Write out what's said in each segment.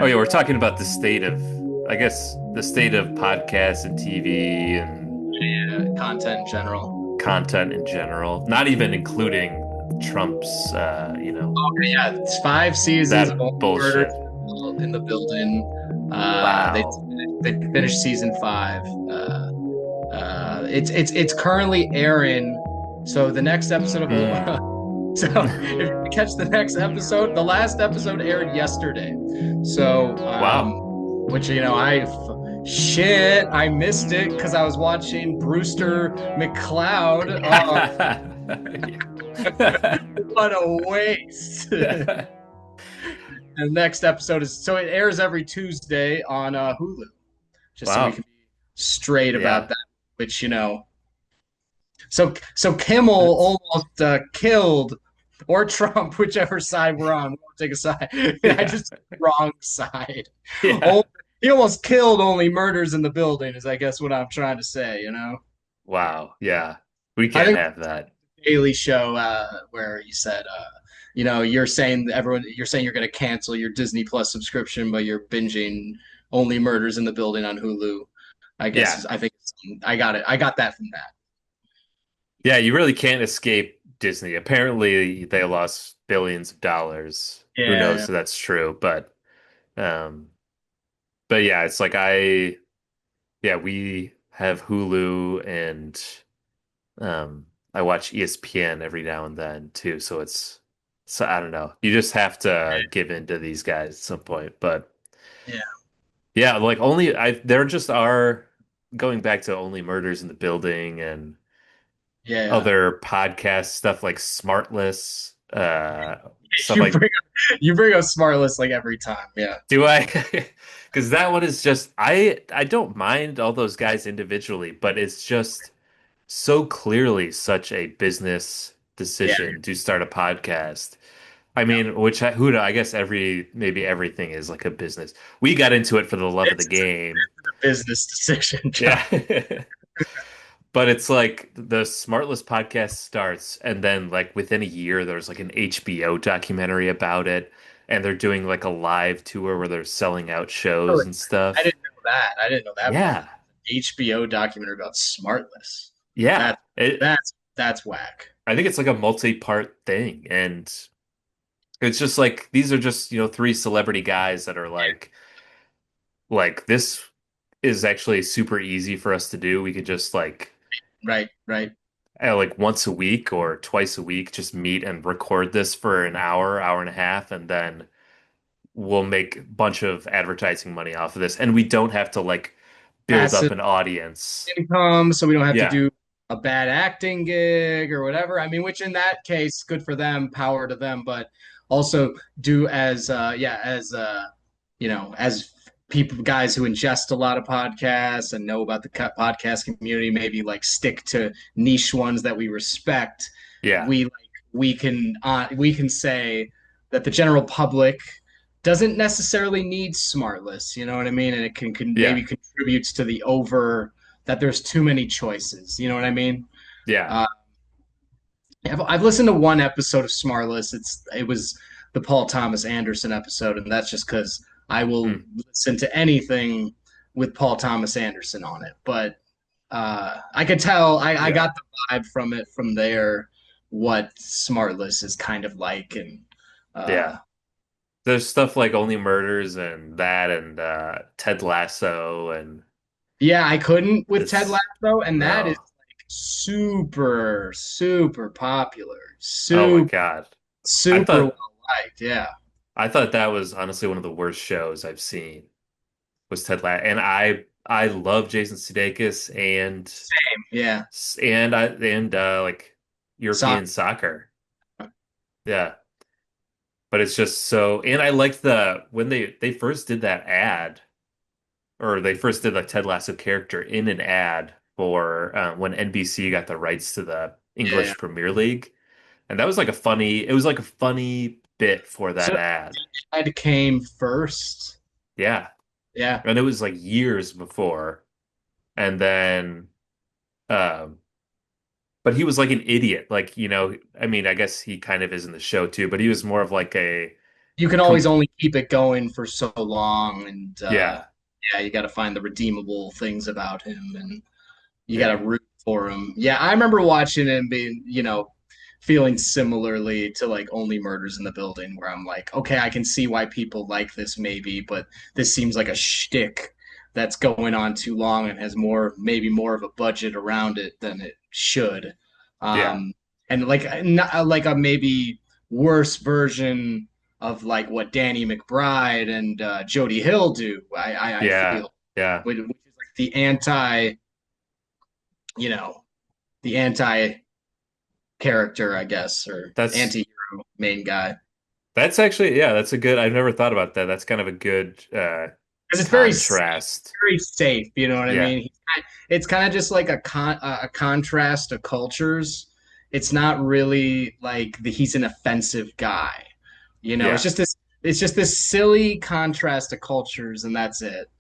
Oh yeah, we're talking about the state of, I guess, the state of podcasts and TV and Content in general. content in general, not even including Trump's, Yeah, it's 5 seasons of that Only Murders bullshit. in the Building. They Wow. finished season 5. It's currently airing. So the next episode of Mm. so if you catch the next episode, the last episode aired yesterday. So Wow. which I missed it because I was watching Brewster McCloud. Oh, what a waste! The next episode is so it airs every Tuesday on Hulu, just so we Wow. can be straight Yeah. about that. Which so Kimmel That's almost killed or Trump, whichever side we're on. We won't take a side. I yeah. just took the wrong side. Yeah. Oh, he almost killed Only Murders in the Building, is I guess what I'm trying to say. Wow. Yeah. We I can't think have that. Daily Show where you said, you're saying you're going to cancel your Disney Plus subscription, but you're binging Only Murders in the Building on Hulu. Yeah. I think I got it. I got that from that. Yeah, you really can't escape Disney. Apparently, they lost billions of dollars. Who knows Yeah, if that's true, um, but yeah, it's like yeah, we have Hulu and um, I watch ESPN every now and then too. So I don't know. You just have to give in to these guys at some point. But yeah, yeah, like only there just are going back to Only Murders in the Building and yeah. other podcast stuff like Smartless, stuff You like bring you bring up Smart List like every time. Yeah, do I? Because that one is just I don't mind all those guys individually, but it's just so clearly such a business yeah, decision to start a podcast. I mean, which who know, I guess maybe everything is like a business. We got into it for the love of the it's game. a business decision, John. Yeah. But it's like the Smartless podcast starts, and then like within a year, there's like an HBO documentary about it, and they're doing like a live tour where they're selling out shows Really? and I stuff. didn't know that. I didn't know that part. Yeah, HBO documentary about Smartless. yeah. That that's whack. I think it's like a multi-part thing, and it's just like these are just three celebrity guys that are like this is actually super easy for us to do. We could just Right, right. like once a week or twice a week, just meet and record this for an hour, hour and a half, and then we'll make a bunch of advertising money off of this. And we don't have to like build up Passive an audience. income, so we don't have to Yeah. do a bad acting gig or whatever. I mean, which in that case, good for them, power to them, but also do as people guys who ingest a lot of podcasts and know about the podcast community, maybe like stick to niche ones that we respect. Yeah. We can say that the general public doesn't necessarily need smart lists, you know what I mean? And it can Yeah. maybe contributes to the over that there's too many choices. You know what I mean? Yeah. Uh, I've listened to one episode of Smartless. It was the Paul Thomas Anderson episode, and that's just because I will Hmm. listen to anything with Paul Thomas Anderson on it. But I could tell I Yeah. got the vibe from it from there what Smartless is kind of like, and Yeah. uh, There's stuff like Only Murders and that and Ted Lasso and yeah, I couldn't with Ted it's Lasso, and that is no. like super super popular, Oh my super God. I super well thought liked. Yeah, I thought that was honestly one of the worst shows I've seen was Ted Lasso. And I love Jason Sudeikis same. Yeah, and like soccer. European soccer. Yeah. But it's just so and I liked the when they first did that ad or they first did the Ted Lasso character in an ad for when NBC got the rights to the Yeah, yeah. English Premier League. And that was like it was like a funny bit for that So ad. Ed came first. Yeah. Yeah, And it was like years before. And then um but he was like an idiot. Like, I mean, I guess he kind of is in the show too, but he was more of like a you can com always only keep it going for so long, and yeah, yeah, you got to find the redeemable things about him, and you got yeah, to root for him. Yeah, I remember watching it and being, feeling similarly to like Only Murders in the Building, where I'm like, okay, I can see why people like this maybe, but this seems like a shtick that's going on too long and has maybe more of a budget around it than it should. yeah, Um, and like, not, like a maybe worse version of like what Danny McBride and Jody Hill do. I yeah, feel, yeah. which is like the you know, the anti character, I guess, or That's anti-hero main guy. that's actually, yeah, that's a good. I've never thought about that. That's kind of a good Because it's contrast. very safe, you know what I Yeah, mean? It's kind of just like a contrast of cultures. It's not really like he's an offensive guy. yeah, It's just this silly contrast of cultures, and that's it.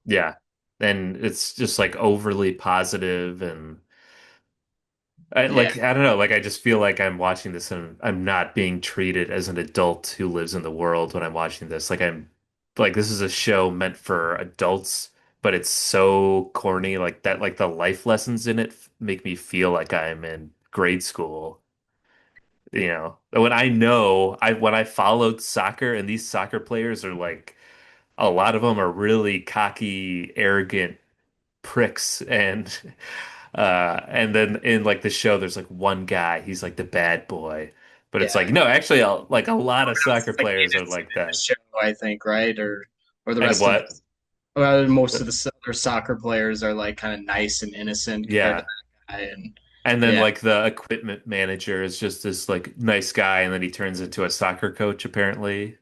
yeah. And it's just like overly positive and Yeah, I don't know, like I just feel like I'm watching this and I'm not being treated as an adult who lives in the world when I'm watching this. Like this is a show meant for adults, but it's so corny like that like the life lessons in it make me feel like I'm in grade school. You when I followed soccer and these soccer players are like a lot of them are really cocky, arrogant pricks and then in like the show there's like one guy he's like the bad boy but it's like yeah. no actually like a lot of Else soccer is like players are innocent like in the that show, I think, right? Or the and rest of what most of the other soccer players are like kind of nice and innocent compared to yeah that guy, and and then yeah, like the equipment manager is just this like nice guy and then he turns into a soccer coach apparently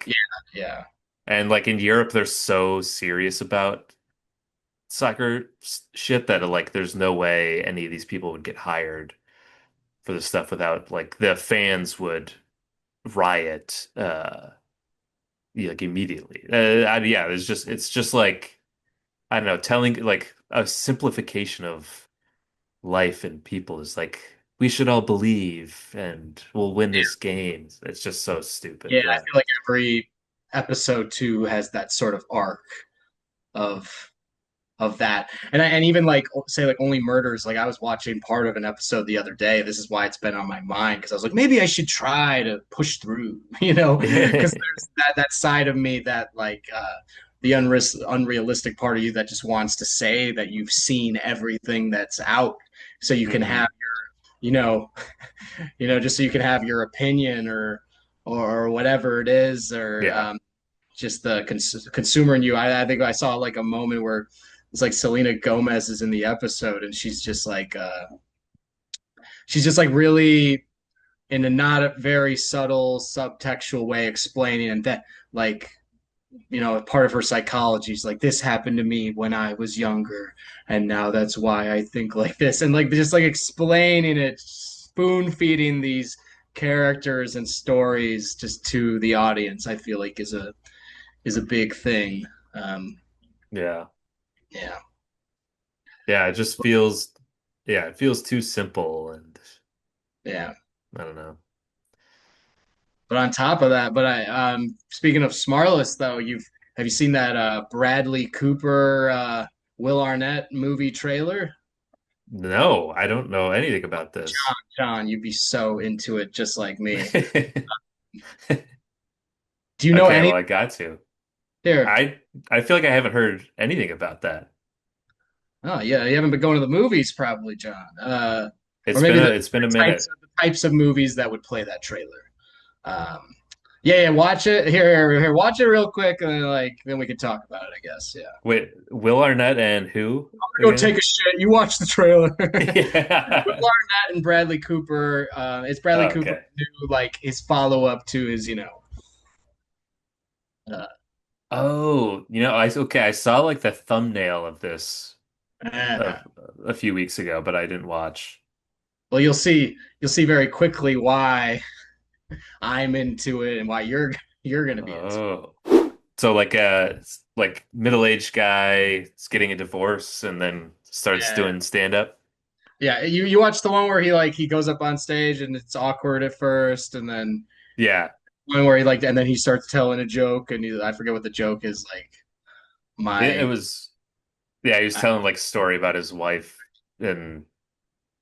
yeah, yeah, and like in Europe they're so serious about shit that like there's no way any of these people would get hired for the stuff without like the fans would riot yeah, like immediately. Yeah, it's just like I don't know, telling like a simplification of life and people is like we should all believe and we'll win yeah. this game. It's just so Yeah, stupid. I Yeah. feel like every episode two has that sort of arc of that, and even like say like Only Murders. Like I was watching part of an episode the other day. This is why it's been on my mind because I was like, maybe I should try to push through, because there's that side of me that like the unrealistic part of you that just wants to say that you've seen everything that's out, so you can have hmm you know just so you can have your opinion or whatever it is, or Yeah. just the consumer in you. I think I saw like a moment where it's like Selena Gomez is in the episode and she's just like really in a not a very subtle subtextual way explaining and that like part of her psychology is like this happened to me when I was younger and now that's why I think like this, and like just like explaining it, spoon feeding these characters and stories just to the audience. I feel like is a big thing. um Yeah. yeah Yeah, it just feels yeah, it feels too simple and yeah I don't know. But on top of that, but I speaking of Smartless though, you've have you seen that Bradley Cooper Will Arnett movie trailer? No, I don't know anything about this. John, you'd be so into it just like me. Okay, Do you know well any I got to. here? I feel like I haven't heard anything about that. Oh yeah, you haven't been going to the movies probably, John. Or It's maybe been a minute. the types of movies that would play that trailer. Um, yeah, watch it here, watch it real quick, and then we can talk about it, I guess. Yeah. Wait, Will Arnett and who Go take again? a shit. You watch the trailer. Will Yeah. Arnett and Bradley Cooper. It's Bradley Cooper's Okay. new like his follow up to his uh, Oh, I saw like the thumbnail of this uh, of a few weeks ago, but I didn't watch. well, you'll see very quickly why I'm into it and why you're gonna be into Oh. So like middle-aged guy is getting a divorce and then it. starts Yeah. doing stand-up. Yeah, you watch the one where he goes up on stage and it's awkward at first, and then Yeah. one where he like, and then he starts telling a joke, and I forget what the joke is. Like, It my, was yeah, he was I, telling like a story about his wife and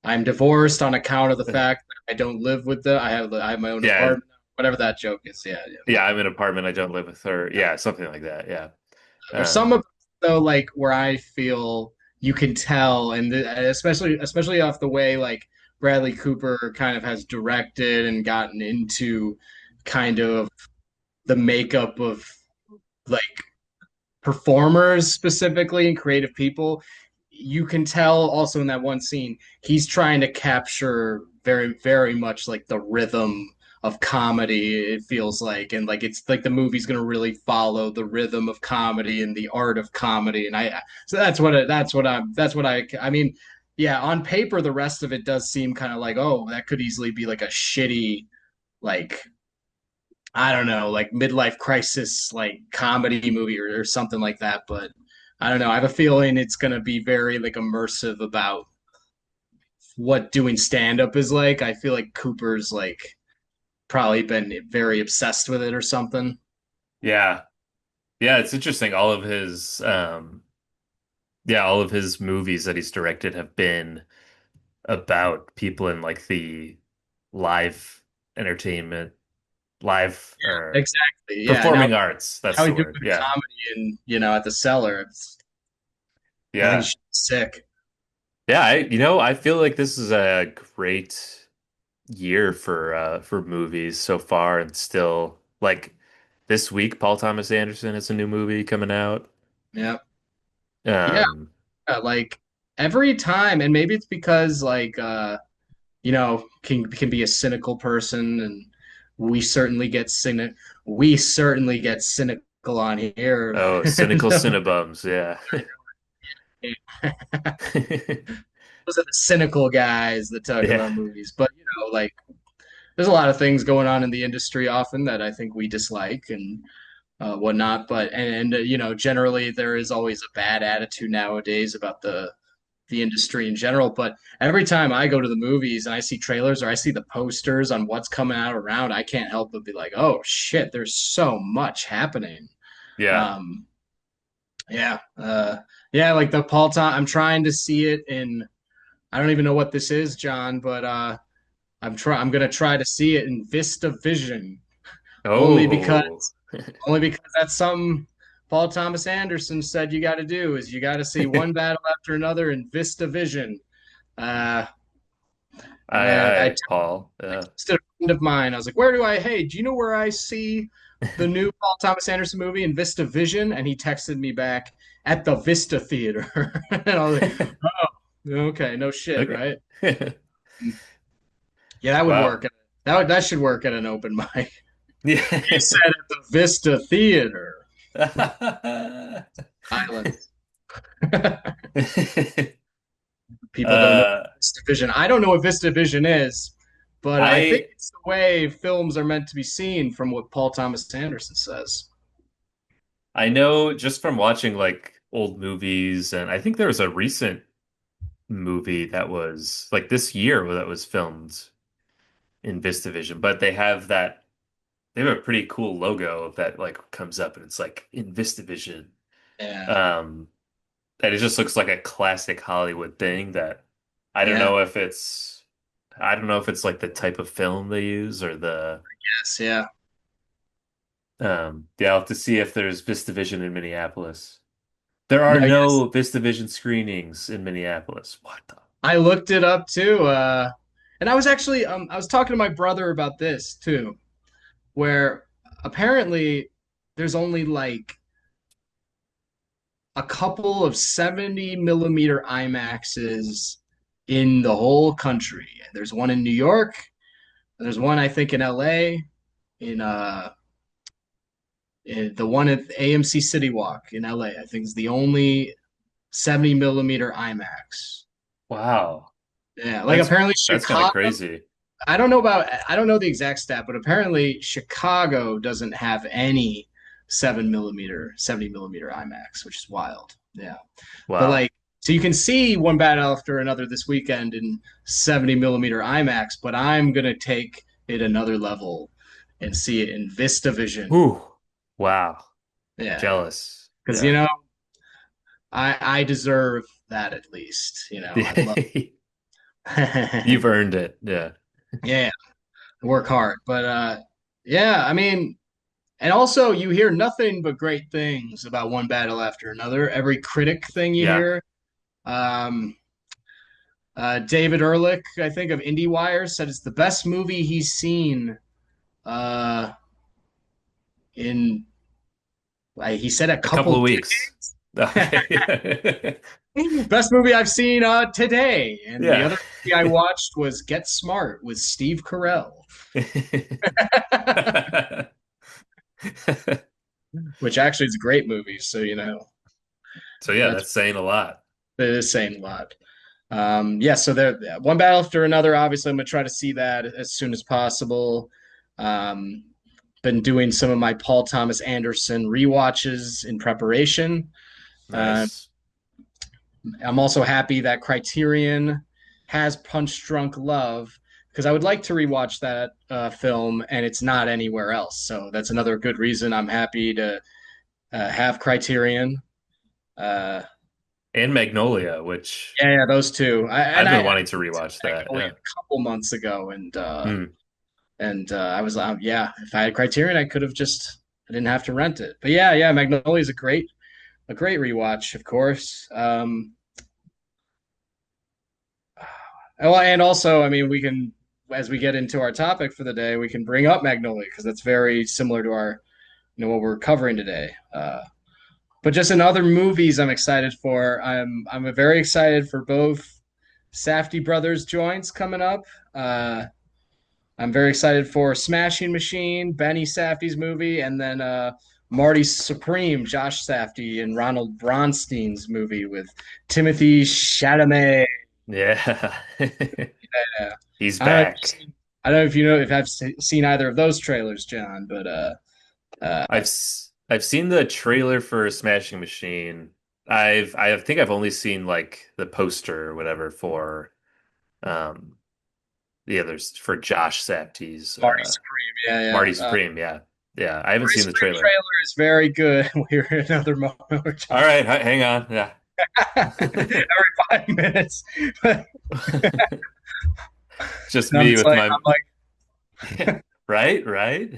I'm divorced on account of the uh, fact that I don't live with I have my own yeah, apartment, whatever that joke is. Yeah, yeah. yeah, I'm in an apartment, I don't live with her. Yeah, something like that. Yeah. There's some Um of though like where I feel you can tell, and especially off the way like Bradley Cooper kind of has directed and gotten into kind of the makeup of like performers specifically and creative people. You can tell also in that one scene he's trying to capture very much like the rhythm of comedy, it feels like, and like it's like the movie's going to really follow the rhythm of comedy and the art of comedy. And I so that's what I mean, yeah, on paper the rest of it does seem kind of like, oh, that could easily be like a shitty, like, I don't know, like midlife crisis, like comedy movie, or something like that. But I don't know. I have a feeling it's gonna be very like immersive about what doing stand up is like. I feel like Cooper's like probably been very obsessed with it or something. yeah. Yeah, it's interesting. All of his movies that he's directed have been about people in like the live entertainment, live or Exactly. Yeah. performing arts. That's Now the he's doing word. Yeah. comedy and at the cellar. I think Yeah. he's sick. Yeah, I feel like this is a great year for movies so far and still like this week Paul Thomas Anderson has a new movie coming out. Yeah. Yeah. Um Like every time, and maybe it's because like can be a cynical person, and we certainly get cynical on here. oh, cynical cinebums, yeah. Those are the cynical guys that talk Yeah. about movies. But like there's a lot of things going on in the industry often that I think we dislike and whatnot. But generally there is always a bad attitude nowadays about the industry in general. But every time I go to the movies and I see trailers or I see the posters on what's coming out around, I can't help but be like, oh shit, there's so much happening. Yeah. Um, yeah, yeah, like the Paul Tom. I'm trying to see it in. I don't even know what this is, John, but I'm gonna try to see it in Vista Vision only because Oh. that's something Paul Thomas Anderson said you got to do is you got to see one battle after another in Vista Vision. Uh, I Paul. Yeah. texted a friend of mine. I was like, Hey, do you know where I see the new Paul Thomas Anderson movie in Vista Vision? And he texted me back at the Vista Theater. And I was like, oh, okay, no shit, Okay. right? Yeah, that would Wow. work. That should work at an open mic. He Yeah. said at the Vista Theater, Islands. People don't know Uh, Vista Vision. I don't know what Vista Vision is, but I think I it's the way films are meant to be seen from what Paul Thomas Anderson says. I know just from watching like old movies, and I think there was a recent movie that was like this year that was filmed in VistaVision, but they have a pretty cool logo that like comes up and it's like in VistaVision. Yeah, Um, and it just looks like a classic Hollywood thing that I don't yeah, know if I don't know if it's like the type of film they use or the yes, yeah. yeah, I'll have to see if there's VistaVision in Minneapolis. There are No, yes, no VistaVision screenings in Minneapolis. What the? I looked it up too. And I was talking to my brother about this too, where apparently there's only like a couple of 70 millimeter IMAXs in the whole country. There's one in New York. There's one I think in LA, in the one at AMC City Walk in LA. I think is the only 70 millimeter IMAX. Wow. Yeah, like apparently That's kind of Chicago. crazy. I don't know the exact stat, but apparently Chicago doesn't have any 7 millimeter, 70 millimeter IMAX, which is wild. Yeah. But Wow. like, so you can see one battle after another this weekend in 70 millimeter IMAX, but I'm gonna take it another level and see it in VistaVision. Ooh, wow. Yeah, Jealous. because Yeah. I deserve that at least. I love. You've earned it. Yeah. Yeah, I work hard, but yeah, I mean, and also you hear nothing but great things about One Battle After Another. Every critic thing you Yeah. hear. Um, David Ehrlich, I think of IndieWire, said it's the best movie he's seen. Uh, in he said a A couple couple of weeks. decades. Okay. Best movie I've seen today, and the Yeah. other movie I watched was Get Smart with Steve Carell, which actually is a great movie. So So yeah, that's that's saying a lot. that is saying a lot. Yeah, so there, One Battle After Another. Obviously, I'm gonna try to see that as soon as possible. Um, been doing some of my Paul Thomas Anderson rewatches in preparation. Uh, Nice. I'm also happy that Criterion has Punch Drunk Love because I would like to rewatch that film and it's not anywhere else. So that's another good reason I'm happy to have Criterion. Uh, And Magnolia, which yeah, those two. I've been I wanting to rewatch that. only Yeah. a couple months ago, Hmm. I was yeah, if I had Criterion, I didn't have to rent it. But yeah, Magnolia is a great rewatch, of course. Well, and also, I mean, we can, as we get into our topic for the day, we can bring up Magnolia because that's very similar to our, what we're covering today. But just in other movies, I'm excited for. I'm very excited for both Safdie brothers joints coming up. I'm very excited for Smashing Machine, Benny Safdie's movie, and then Marty Supreme, Josh Safdie, and Ronald Bronstein's movie with Timothy Chalamet. Yeah. Yeah. He's I don't know if back. I don't know if you know if I've seen either of those trailers, John, but uh, I've seen the trailer for Smashing Machine. I think I've only seen like the poster or whatever for um the others for Josh Sapte's Marty Supreme, yeah, Marty yeah. Supreme, yeah. Yeah, I haven't Marty seen the Supreme trailer. trailer is very good. We're in another moment we're All talking right, hang on. Yeah. every 5 minutes. and Just I'm me just with like, my I'm like, right, right.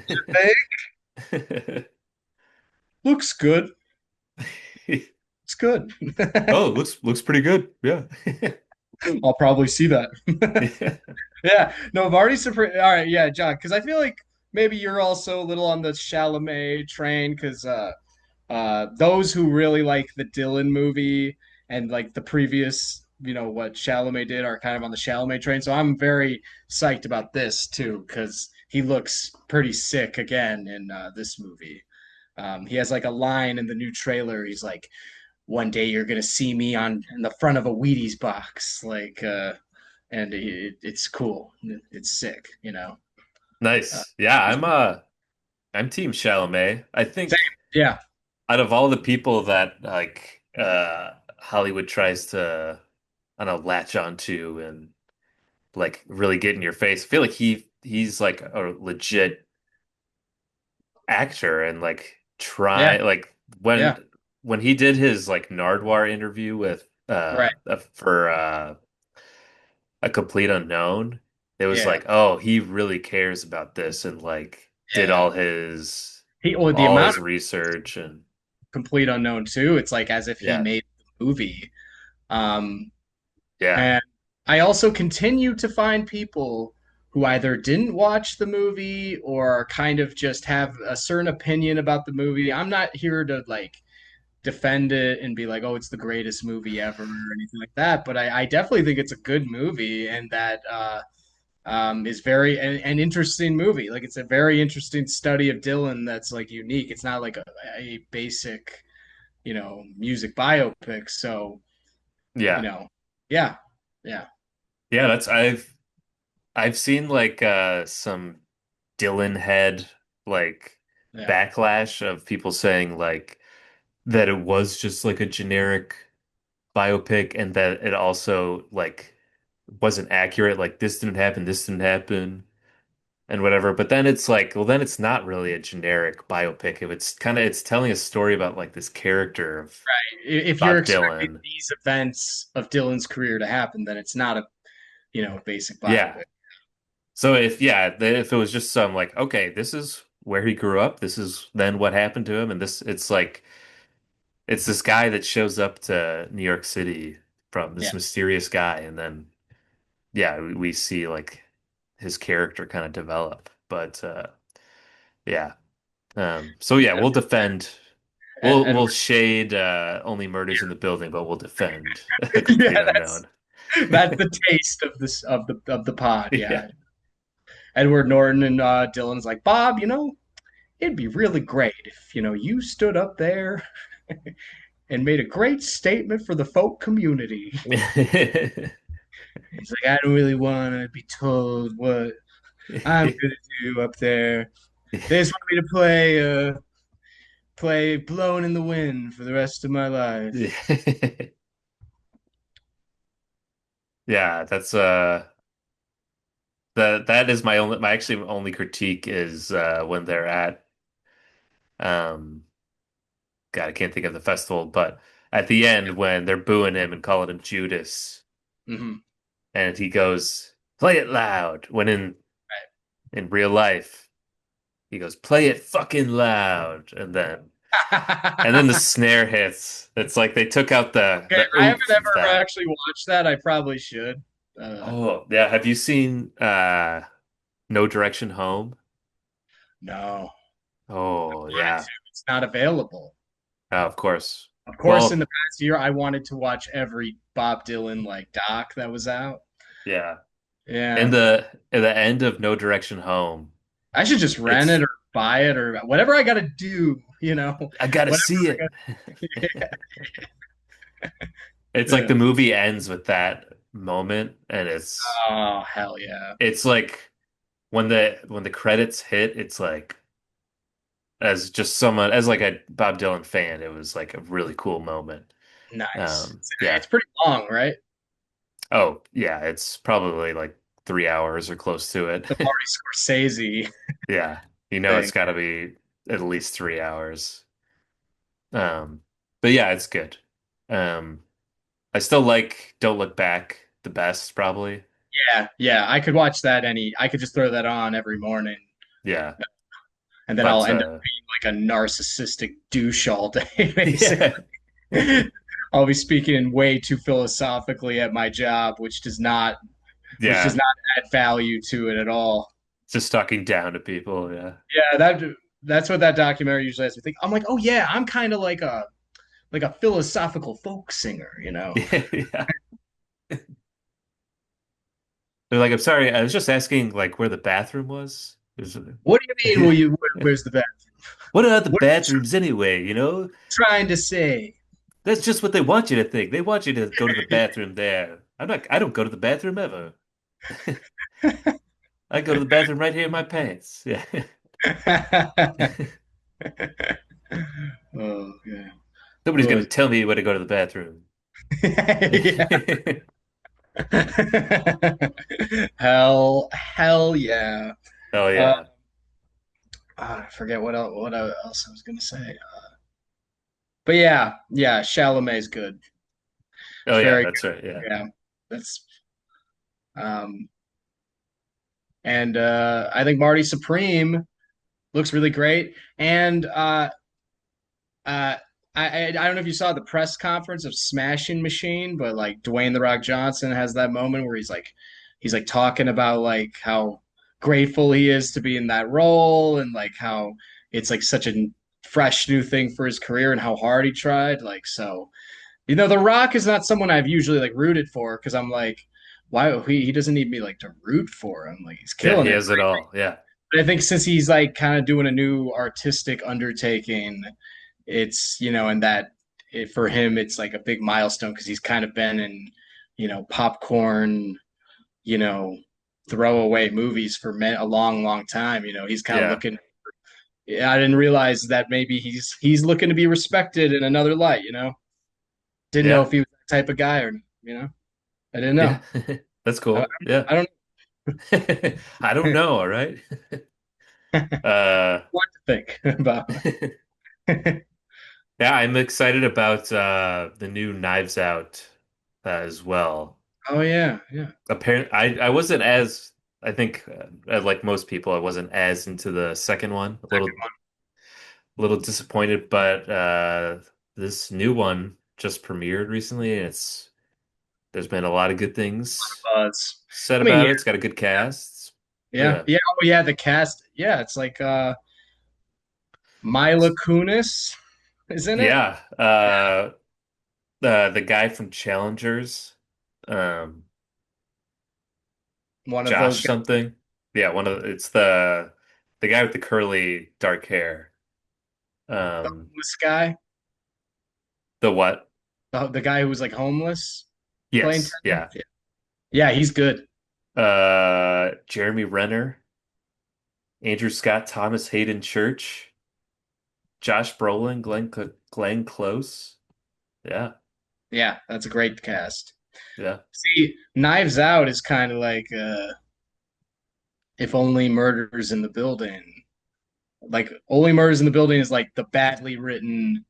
hey, looks good. It's good. Oh, looks pretty good. Yeah. I'll probably see that. Yeah. Yeah, no, Marty Supreme. All right, yeah, John, because I feel like maybe you're also a little on the Chalamet train because those who really like the Dylan movie and like the previous, what Chalamet did are kind of on the Chalamet train. So I'm very psyched about this too because he looks pretty sick again in this movie. He has like a line in the new trailer. He's like, "One day you're gonna see me on in the front of a Wheaties box," and it's cool. It's sick. Uh, Nice. Yeah, I'm Team Chalamet. I same. think Yeah, out of all the people that like Hollywood tries to I don't know latch onto and like really get in your face, I feel like he's like a legit actor and like yeah, try like yeah. when he did his like Nardwar interview with Right. for A Complete Unknown, it was Yeah, like, oh, he really cares about this and like did yeah. The all amount his of research and complete unknown too. It's like as if he yeah, made the movie. Um, yeah, and I also continue to find people who either didn't watch the movie or kind of just have a certain opinion about the movie. I'm not here to like defend it and be like, oh, it's the greatest movie ever or anything like that. But I definitely think it's a good movie and that is very an interesting movie. Like it's a very interesting study of Dylan that's like unique. It's not like a basic, music biopic. So, you yeah, know, yeah, yeah, yeah. That's I've seen like some Dylan head like yeah, backlash of people saying like that it was just like a generic biopic and that it also like wasn't accurate. Like this didn't happen, this didn't happen. and whatever. But then it's like, well, then it's not really a generic biopic. If it's kind of it's telling a story about like this character of If you're Bob expecting Dylan. these events of Dylan's career to happen, then it's not a, basic Yeah. biopic. So if it was just some like, okay, this is where he grew up, this is then what happened to him, and this it's like it's this guy that shows up to New York City from Yeah. this mysterious guy, and then yeah, we see like his character kind of develop. But yeah. So yeah, we'll defend we'll Edward. shade only murders in the building, but we'll defend a Yeah, complete that's unknown. that's the taste of this of the pod. Yeah. Yeah. Edward Norton and Dylan's like, Bob, it'd be really great if, you stood up there and made a great statement for the folk community. He's like, I don't really want to be told what I'm gonna do up there. They just want me to play "Blowing in the Wind" for the rest of my life. Yeah, that's that is my actually only critique is when they're at um God, I can't think of the festival, but at the end when they're booing him and calling him Judas Hmm. and he goes, "Play it loud," when in real life he goes, "Play it fucking loud," and then the snare hits. It's like they took out Okay, the I haven't oomph of ever that. actually watched that. I probably should. Oh, yeah. Have you seen No Direction Home? No, Oh, wanted yeah. to. It's not available. Of course. Of course, in Well, the past year, I wanted to watch every Bob Dylan like doc that was out. yeah. Yeah, In the end of No Direction Home, I should just rent it it's or buy it or whatever I got to do. I gotta Whatever see I it. got. It's like Yeah. the movie ends with that moment, and Oh, hell yeah. it's like when the credits hit, it's like as just someone as like a Bob Dylan fan, it was like a really cool moment. Nice. Yeah. It's pretty long, right? Oh, yeah, it's probably like 3 hours or close to it. The Marty Scorsese Yeah, it's thing. got to be at least 3 hours. Um, but yeah, it's good. Um, I still like Don't Look Back the best, probably. Yeah, yeah. I could just throw that on every morning Yeah, and then I'll but end up being like a narcissistic douche all day, yeah, basically. I'll be speaking way too philosophically at my job, which does yeah, not add value to it at all. just talking down to people. Yeah, Yeah, that's what that documentary usually has me think. I'm like, oh yeah, I'm kind of like a philosophical folk singer. yeah. They're like, I'm sorry, I was just asking like where the bathroom was. What do you mean? Where's the bathroom? What are the What are you bathrooms anyway? trying to say? That's just what they want you to think. They want you to go to the bathroom there. I don't go to the bathroom ever. I go to the bathroom right here in my pants. Yeah. Oh yeah. Nobody's Oh, gonna tell me where to go to the bathroom. yeah. Hell yeah. Oh Uh, yeah. I forget what else I was gonna say. But yeah, Chalamet's good. Oh yeah, Very that's right. good. Yeah. Yeah. That's um and I think Marty Supreme looks really great. And uh I don't know if you saw the press conference of Smashing Machine, but like Dwayne the Rock Johnson has that moment where he's like talking about like how grateful he is to be in that role and like how it's like such a fresh new thing for his career and how hard he tried. Like so, The Rock is not someone I've usually like rooted for because I'm like, why he doesn't need me like to root for him. Like he's Yeah, killing he it. has it all. Yeah. But I think since he's like kind of doing a new artistic undertaking, and that for him, it's like a big milestone because he's kind of been in, popcorn, you know, throwaway movies for a long, long time. He's kind of Yeah. looking. Yeah, I didn't realize that maybe he's looking to be respected in another light. Didn't know Yeah. if he was that type of guy or I didn't know. Yeah. That's I, cool. Yeah. I don't. I don't know, all right. Uh What to think about? yeah, I'm excited about the new Knives Out as well. Oh yeah, yeah. Apparently, I wasn't as I think like most people, I wasn't as into the second one. Second A little disappointed, but this new one just premiered recently, and it's there's been a lot of good things one. Buzz. said I mean, about yeah, it. It's got a good cast. yeah, Yeah. yeah. Oh yeah, the cast. Yeah, it's like Mila Kunis is in it. Yeah. The guy from Challengers, um, One of those Josh guys, something. Yeah, it's the guy with the curly dark hair. Um, this guy, the what? the guy who was like homeless playing Yes, tennis. yeah. Yeah, yeah, he's good. Jeremy Renner, Andrew Scott, Thomas Hayden Church, Josh Brolin, Glenn Close. Yeah, Yeah, that's a great cast. yeah, See, Knives Out is kind of like if only murders in the building. Like only murders in the building is like the badly written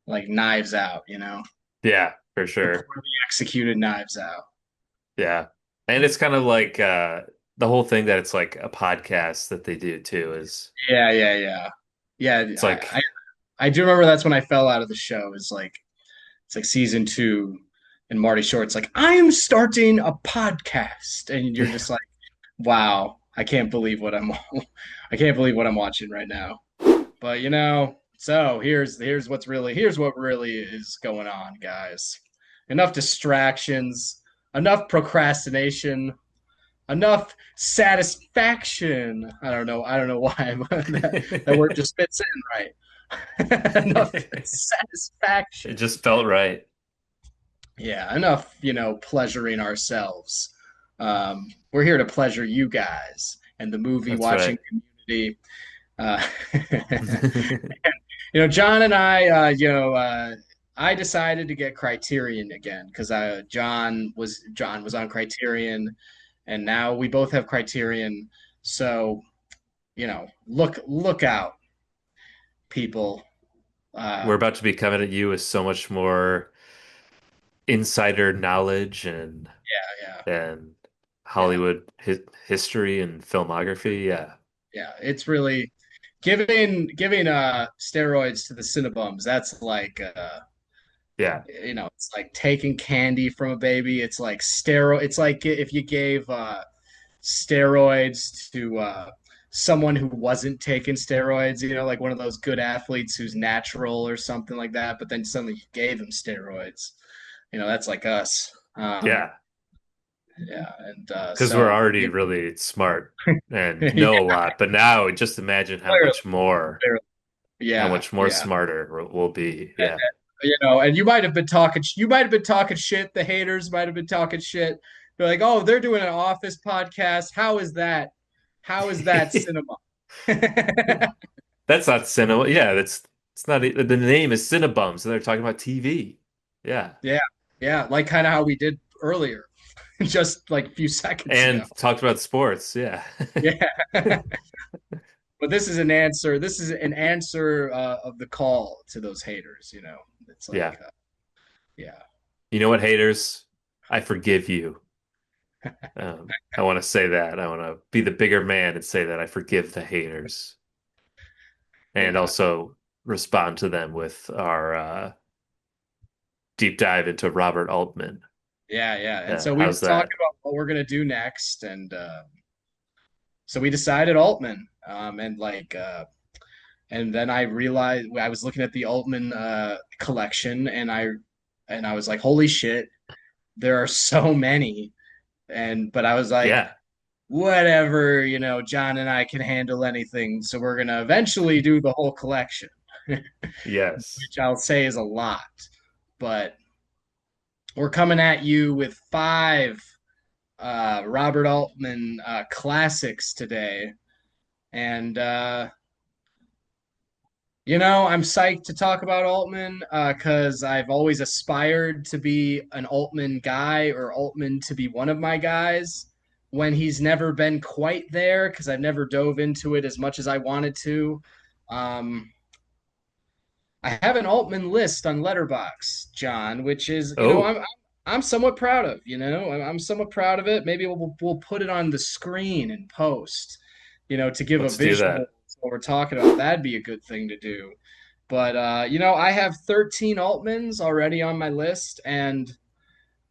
like Knives Out, yeah, for the sure. poorly executed Knives Out. Yeah. And it's kind of like the whole thing that it's like a podcast that they do too is Yeah, yeah, yeah, yeah. it's I like I do remember that's when I fell out of the show. It's like season two, and Marty Short's like, I'm starting a podcast, and you're just like, wow, I can't believe what I'm I can't believe what I'm watching right now. But so here's what really is going on, guys. Enough distractions, enough procrastination, enough satisfaction. I don't know why, but that word just fits in right. Enough it satisfaction. just felt right. Yeah, enough, pleasuring ourselves. We're here to pleasure you guys and the movie That's watching right. community. Uh, John and I, I decided to get Criterion again because John was on Criterion, and now we both have Criterion. So, look out, people. We're Uh, about to be coming at you with so much more insider knowledge yeah, and yeah, Hollywood history and filmography. Yeah. yeah. It's really giving steroids to the Cinebums. That's like Yeah. it's like taking candy from a baby. It's like steroid. It's like if you gave steroids to someone who wasn't taking steroids, like one of those good athletes who's natural or something like that, but then suddenly you gave him steroids. That's like us. Yeah. Yeah, and Because we're so already really smart and yeah, know a lot, but now just imagine clearly, clearly. how Yeah, much more yeah. smarter we'll be. Yeah. And you might have been talking shit. The haters might have been talking shit. They're like, oh, they're doing an office podcast. How is that? How is that cinema? That's not cinema. Yeah, it's not the name is Cinebums, and they're talking about TV. Yeah. Yeah, yeah, like kind of how we did earlier, just like a few seconds ago. And talked about sports. Yeah. Yeah, but this is an answer. This is an answer of the call to those haters. It's like, Yeah. yeah, You know what, haters? I forgive you. I want to say that. I want to be the bigger man and say that I forgive the haters and yeah, also respond to them with our deep dive into Robert Altman. yeah, yeah. And so we've How's been talking that? about what we're gonna do next, and so we decided Altman, and then I realized I was looking at the Altman collection, and I was like, holy shit, there are so many, but I was like, Yeah. whatever, John and I can handle anything, so we're gonna eventually do the whole collection, Yes. which I'll say is a lot, but we're coming at you with five Robert Altman classics today, and I'm psyched to talk about Altman because I've always aspired to be an Altman guy or Altman to be one of my guys. when he's never been quite there because I've never dove into it as much as I wanted to. Um, I have an Altman list on Letterboxd, John, which is, Oh, I'm somewhat proud of. I'm somewhat proud of it. Maybe we'll put it on the screen and post, to give a let's do visual that. to what we're talking about. That'd be a good thing to do. But I have 13 Altmans already on my list, and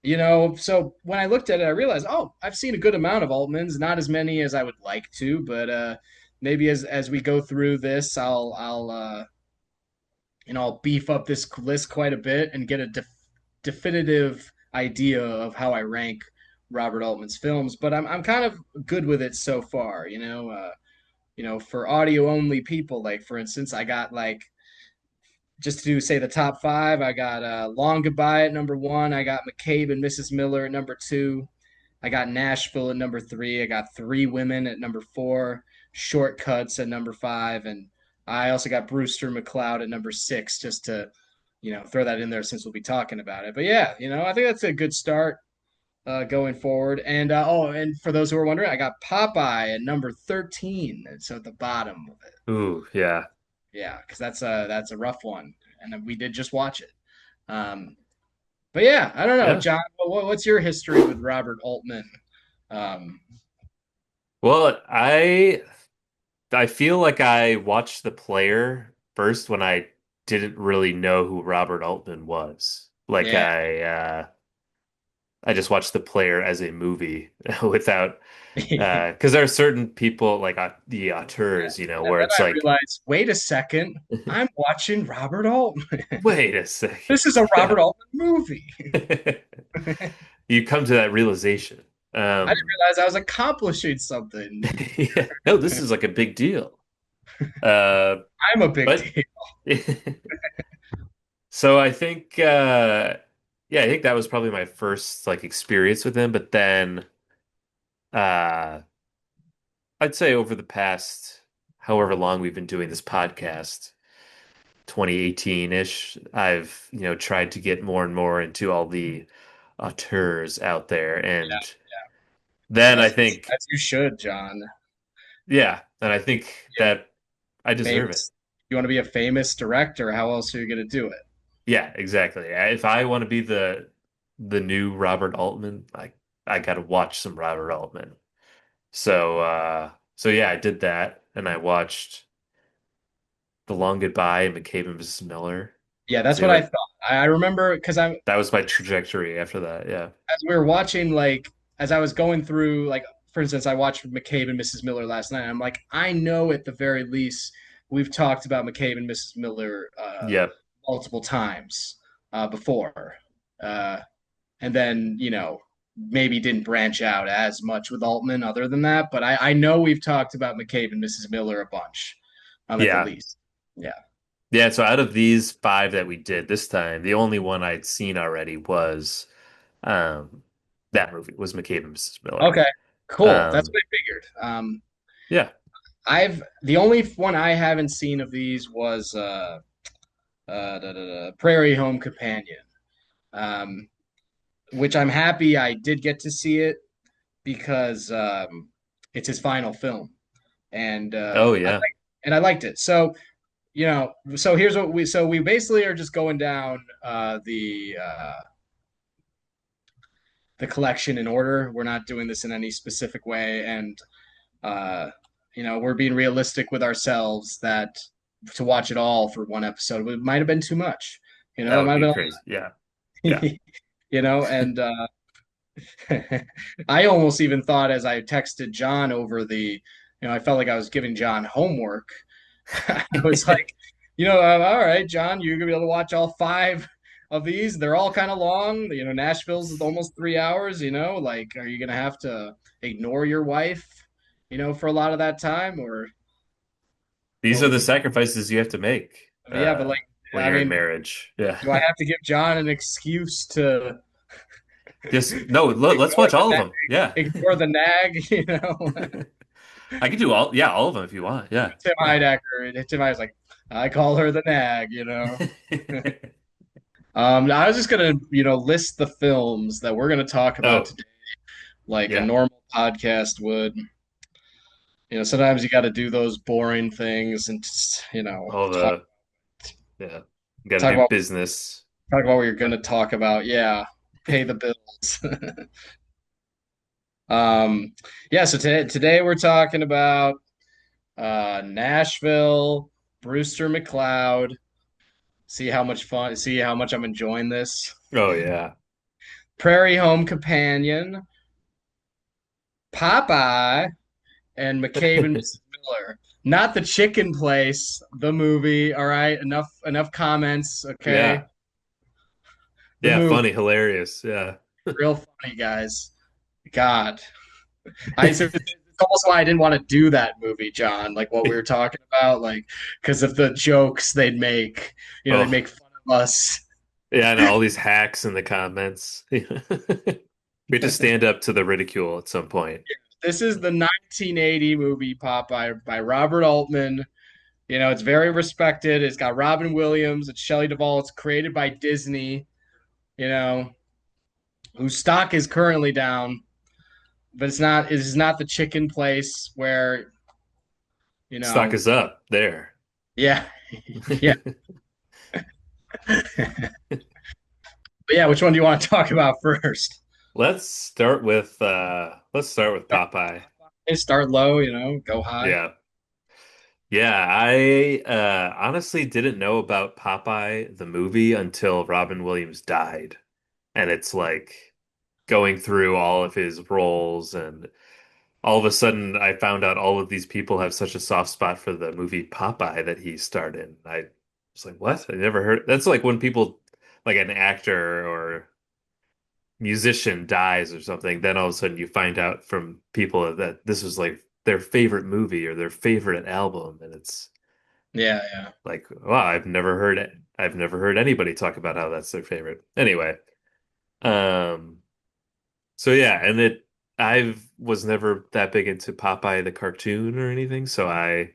so when I looked at it, I realized, oh, I've seen a good amount of Altmans, not as many as I would like to, but maybe as we go through this, I'll beef up this list quite a bit and get a definitive idea of how I rank Robert Altman's films. But I'm kind of good with it so far. For audio only people, like for instance, I got like just to say the top five. I got Long Goodbye at number one. I got McCabe and Mrs. Miller at number two. I got Nashville at number three. I got Three Women at number four. Shortcuts at number five, and I also got Brewster McCloud at number six, just to throw that in there since we'll be talking about it. But yeah, I think that's a good start going forward. And and for those who are wondering, I got Popeye at number 13. So at the bottom of it. Ooh, yeah. Yeah, because that's a rough one, and we did just watch it. Um, but yeah, I don't know, Yeah. John. What's your history with Robert Altman? Um, Well, I feel like I watched The Player first when I didn't really know who Robert Altman was. Like yeah, I just watched The Player as a movie without yeah. because there are certain people like the auteurs, And where then it's I like, realized, wait a second, I'm watching Robert Altman. wait a second. This is a Yeah. Robert Altman movie. You come to that realization. I didn't realize I was accomplishing something. Yeah, no, this is like a big deal. Uh, I'm a big but deal. so I think yeah, I think that was probably my first like experience with him. But then uh I'd say over the past however long we've been doing this podcast, 2018-ish, I've, tried to get more and more into all the auteurs out there. Yeah, And then I think, as you should, John. yeah, and I think Yeah, that I deserve it. famous. You want to be a famous director? How else are you going to do it? Yeah, exactly. If I want to be the new Robert Altman, I got to watch some Robert Altman. So yeah, I did that, and I watched The Long Goodbye and McCabe and Mrs. Miller Yeah, that's what too. I thought. I remember because That was my trajectory after that. Yeah. as we were watching, like, as I was going through, like, for instance, I watched McCabe and Mrs. Miller last night. I'm like, I know at the very least we've talked about McCabe and Mrs. Miller Yep. multiple times before. Uh, and then, maybe didn't branch out as much with Altman other than that. But I know we've talked about McCabe and Mrs. Miller a bunch, at the Yeah. least. Yeah. Yeah. So out of these five that we did this time, the only one I'd seen already was um that movie was McCabe and Mrs. Miller. Okay. Cool. That's Um, what I figured. yeah. The only one I haven't seen of these was Prairie Home Companion, um, which I'm happy I did get to see it because it's his final film, and Oh yeah. I liked it. So so here's what we basically are just going down the collection in order. We're not doing this in any specific way, and uh, we're being realistic with ourselves that to watch it all for one episode it might have been too much. That It would might be have crazy. Yeah. Yeah. been, and I almost even thought as I texted John over I felt like I was giving John homework. I was like, all right, John, you're gonna be able to watch all five of these. They're all kind of long. Nashville's almost 3 hours. Like, are you gonna have to ignore your wife, for a lot of that time, or These what are would the you? sacrifices you have to make Yeah, but like, when I you're in mean, marriage. Yeah. do I have to give John an excuse to Just no, let's ignore watch the all of nag? them. Yeah. Ignore the nag, I could do all of them if you want. Yeah. Tim Yeah. Heidecker. Tim Heidecker's like, I call her the nag. I was just gonna, list the films that we're gonna talk about Oh, today like a Yeah. normal podcast would. Sometimes you got to do those boring things and just, All talk the yeah. You got to talk do about business. talk about what you're going to talk about. Yeah, pay the bills. Um, yeah. So today we're talking about Nashville, Brewster McCloud. See how much I'm enjoying this. Oh yeah. Prairie Home Companion, Popeye, and McCabe and Mrs. Miller. Not the chicken place, the movie. All right, enough comments. Okay, Yeah. the Yeah, movie, funny, hilarious. Yeah. real funny, guys. God, it's almost why I didn't want to do that movie, John. Like what we were talking about, like because of the jokes they'd make. They'd Oh, make fun of us. yeah, and all these hacks in the comments. We had to stand up to the ridicule at some point. This is the 1980 movie Popeye by Robert Altman. It's very respected. It's got Robin Williams. It's Shelley Duvall. It's created by Disney. You know, whose stock is currently down, but it's not. It is not the chicken place where you Stock know. is up there. Yeah, yeah, but yeah. Which one do you want to talk about first? Let's start with Popeye. Start low. Go high. Yeah. Yeah, I honestly didn't know about Popeye the movie until Robin Williams died. And it's like going through all of his roles, and all of a sudden I found out all of these people have such a soft spot for the movie Popeye that he starred in. I was like, what? I never heard. That's like when people, like an actor or musician dies or something, then all of a sudden you find out from people that this was like their favorite movie or their favorite album, and it's Yeah, yeah. like, wow, I've never heard anybody talk about how that's their favorite. Anyway, um, so yeah, and I was never that big into Popeye the cartoon or anything, so I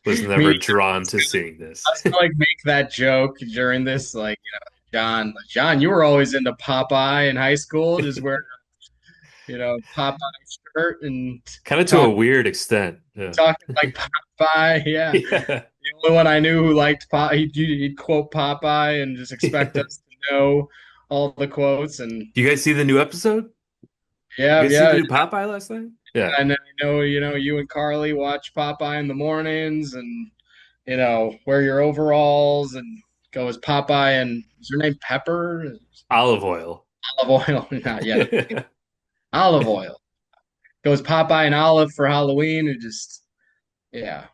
was Me, never drawn to seeing I this. was gonna like make that joke during this, like John, you were always into Popeye in high school, just wearing Popeye shirt and Kind of to a talk weird extent. Yeah. talking like Popeye. Yeah, Yeah. the only one I knew who liked Pop, he'd quote Popeye and just expect us to know all the quotes. And Do you guys see the new episode? You yeah, guys see the yeah, new Popeye last night? Yeah. and I know you and Carly watch Popeye in the mornings, and wear your overalls and go as Popeye. And is her name Pepper? Olive oil. Olive oil? Not yet. Olive oil. Goes Popeye and Olive for Halloween. And just yeah.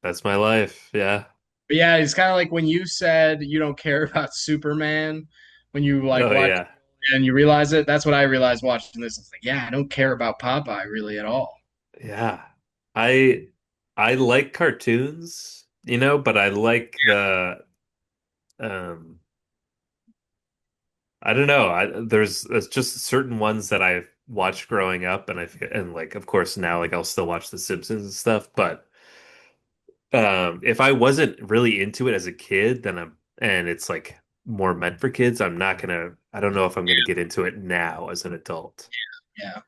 That's my life. Yeah. But yeah, it's kind of like when you said you don't care about Superman when you like Oh watch yeah. and you realize it. That's what I realized watching this. It's like, yeah, I don't care about Popeye really at all. Yeah. I I like cartoons, but I like the um I don't know. There's just certain ones that I've watched growing up, and like of course now like I'll still watch The Simpsons and stuff, but if I wasn't really into it as a kid, and it's like more meant for kids, I don't know if I'm gonna get into it now as an adult. Yeah.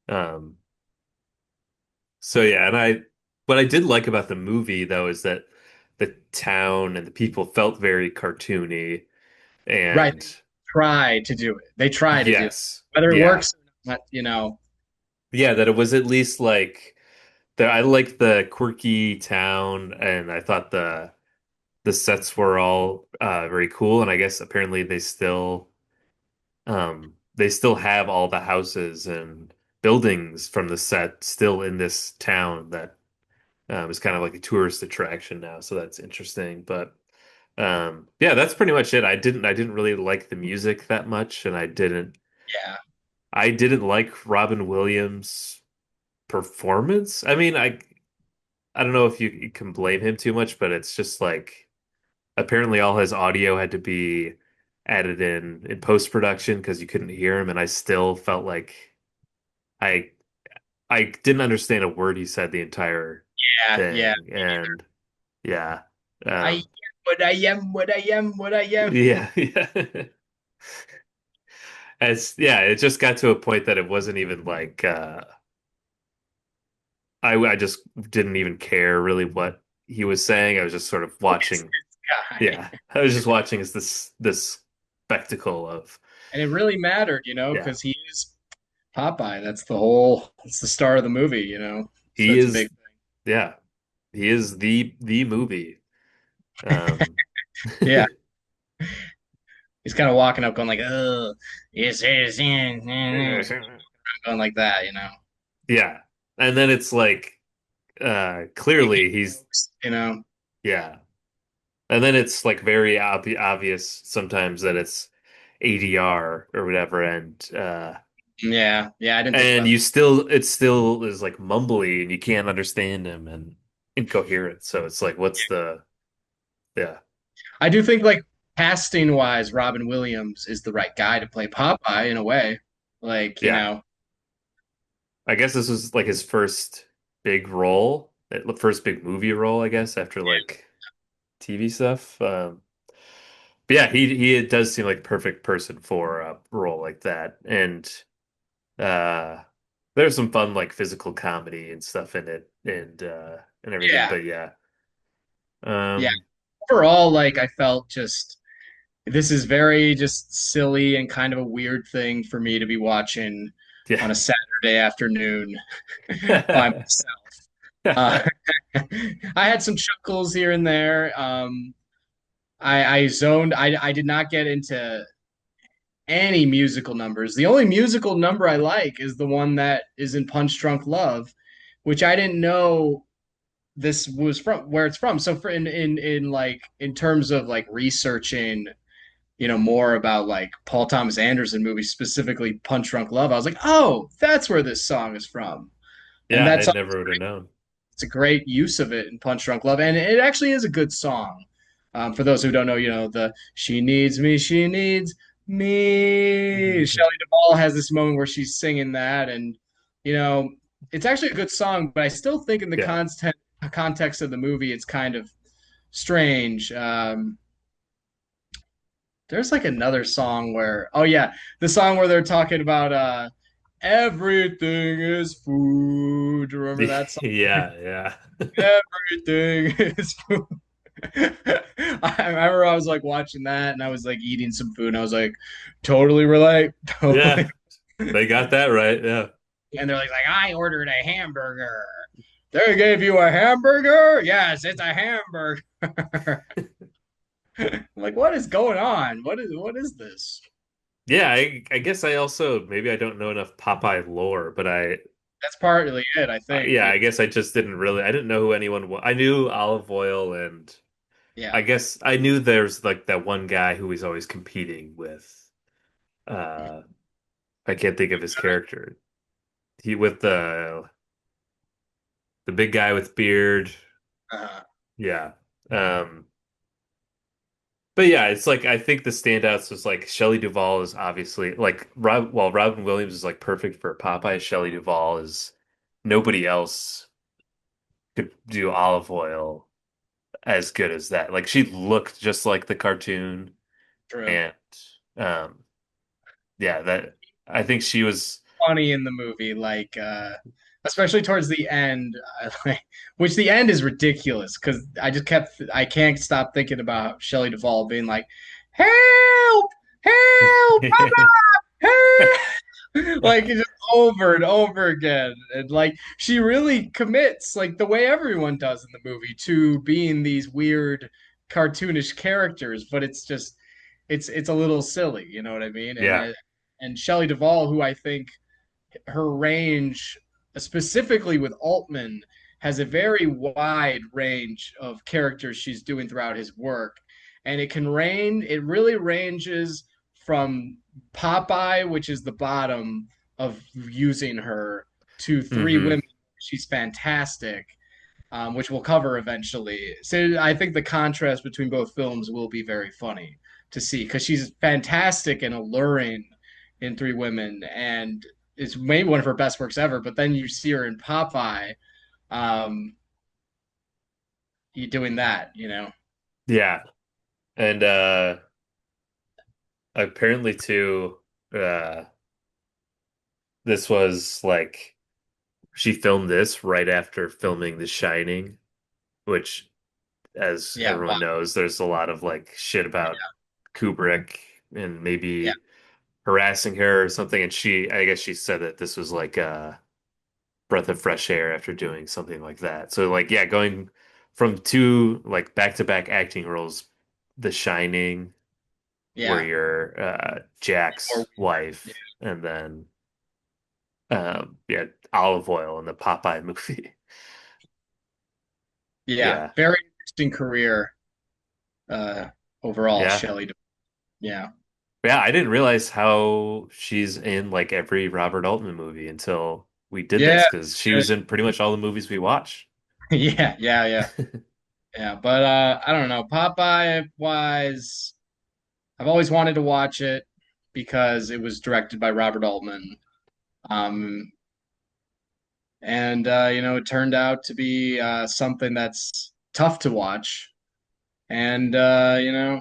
Um so yeah, what I did like about the movie though is that the town and the people felt very cartoony, Right. and Try to do it. They try to do it. yes. Whether it Yeah. works or not. Yeah, that it was at least like I liked the quirky town, and I thought the sets were all very cool, and I guess apparently they still have all the houses and buildings from the set still in this town that is kind of like a tourist attraction now, so that's interesting. But yeah, that's pretty much it. I didn't really like the music that much, and Yeah. I didn't like Robin Williams' performance. I mean, I don't know if you can blame him too much, but it's just like apparently all his audio had to be added in post-production because you couldn't hear him, and I still felt like I I didn't understand a word he said the entire Yeah. Yeah. thing. And yeah. I am Um what I am, what I am, what I am. yeah, yeah. As yeah, it just got to a point that it wasn't even like I just didn't even care really what he was saying. I was just sort of Who is watching. this guy? Yeah, I was just watching as this spectacle of And it really mattered, you know, yeah. because he is Popeye. That's the star of the movie, you know. So He it's a big is yeah, he is the movie. Um yeah. He's kind of walking up going like, oh, yes, yes, yes, yes," going like that, you know. yeah. And then it's like Making clearly he's jokes, you know. yeah. And then it's like very obvious sometimes that it's ADR or whatever Yeah, yeah, I didn't think and about you still it still is like mumbly and you can't understand him and incoherent. So it's like what's the yeah. I do think like casting wise, Robin Williams is the right guy to play Popeye in a way. Like, you Yeah. know, I guess this was like his first big role, first big movie role, I guess, after like TV stuff. But yeah, he does seem like perfect person for a role like that. And uh there's some fun like physical comedy and stuff in it and everything. yeah, But yeah. yeah. Um Overall, like I felt just this is very just silly and kind of a weird thing for me to be watching yeah. on a Saturday afternoon by myself. Uh, I had some chuckles here and there. I zoned. I did not get into any musical numbers. The only musical number I like is the one that is in Punch Drunk Love, which I didn't know this was from where it's from. So for in like in terms of like researching, you know, more about like Paul Thomas Anderson movies, specifically Punch Drunk Love, I was like, oh, that's where this song is from. And Yeah, I that's never would have known. it's a great use of it in Punch Drunk Love, and it actually is a good song. For those who don't know, you know the she needs me." Shelley Duvall has this moment where she's singing that, and you know it's actually a good song. But I still think in the Yeah. context of the movie, it's kind of strange. There's like another song where, oh yeah, the song where they're talking about everything is food. Remember that song? Yeah, yeah. Everything is food. I remember I was like watching that and I was like eating some food and I was like, totally relate. Totally. Yeah. They got that right. Yeah. And they're like, I ordered a hamburger. They gave you a hamburger? Yes, it's a hamburger. I'm like, what is going on? What is this? Yeah, I guess I also maybe I don't know enough Popeye lore, but That's partly it, I think. yeah, You know? I guess I just didn't really I didn't know who anyone was. I knew Olive Oil and Yeah. I guess I knew there's like that one guy who was always competing with uh I can't think of his character. He with the big guy with beard. Uh, Yeah. Um but yeah, it's like I think the standouts was like Shelley Duvall is obviously like while Robin Williams is like perfect for Popeye, Shelley Duvall is nobody else could do Olive Oil as good as that. Like she looked just like the cartoon true. and um yeah, that I think she was Funny in the movie, like especially towards the end, which the end is ridiculous because I can't stop thinking about Shelley Duvall being like, "Help, help, help!" Like just over and over again, and like she really commits, like the way everyone does in the movie, to being these weird cartoonish characters, but it's just it's a little silly, you know what I mean? yeah. And Shelley Duvall, who I think her range, specifically with Altman, has a very wide range of characters she's doing throughout his work. And it really ranges from Popeye, which is the bottom of using her, to Three Hmm. Women. She's fantastic, which we'll cover eventually. So I think the contrast between both films will be very funny to see because she's fantastic and alluring in Three Women, and it's maybe one of her best works ever. But then you see her in Popeye, um, you doing that, you know? Yeah. And apparently too uh this was like she filmed this right after filming The Shining, which, as Yeah, wow. everyone knows, there's a lot of like shit about Kubrick and Yeah, maybe harassing her or something. And I guess she said that this was like a breath of fresh air after doing something like that. So like, yeah, going from two like back-to-back acting roles, The Shining, where yeah. you're Or Jack's yeah, wife, and then yeah, Olive Oil in the Popeye movie. yeah. Yeah. Very interesting career uh overall, Yeah. Shelley. Yeah. Yeah, I didn't realize how she's in like every Robert Altman movie until we did Yeah. this because she was in pretty much all the movies we watched. Yeah, yeah, yeah. Yeah, but I don't know. Popeye wise, I've always wanted to watch it because it was directed by Robert Altman. Um, and it turned out to be something that's tough to watch. And yeah,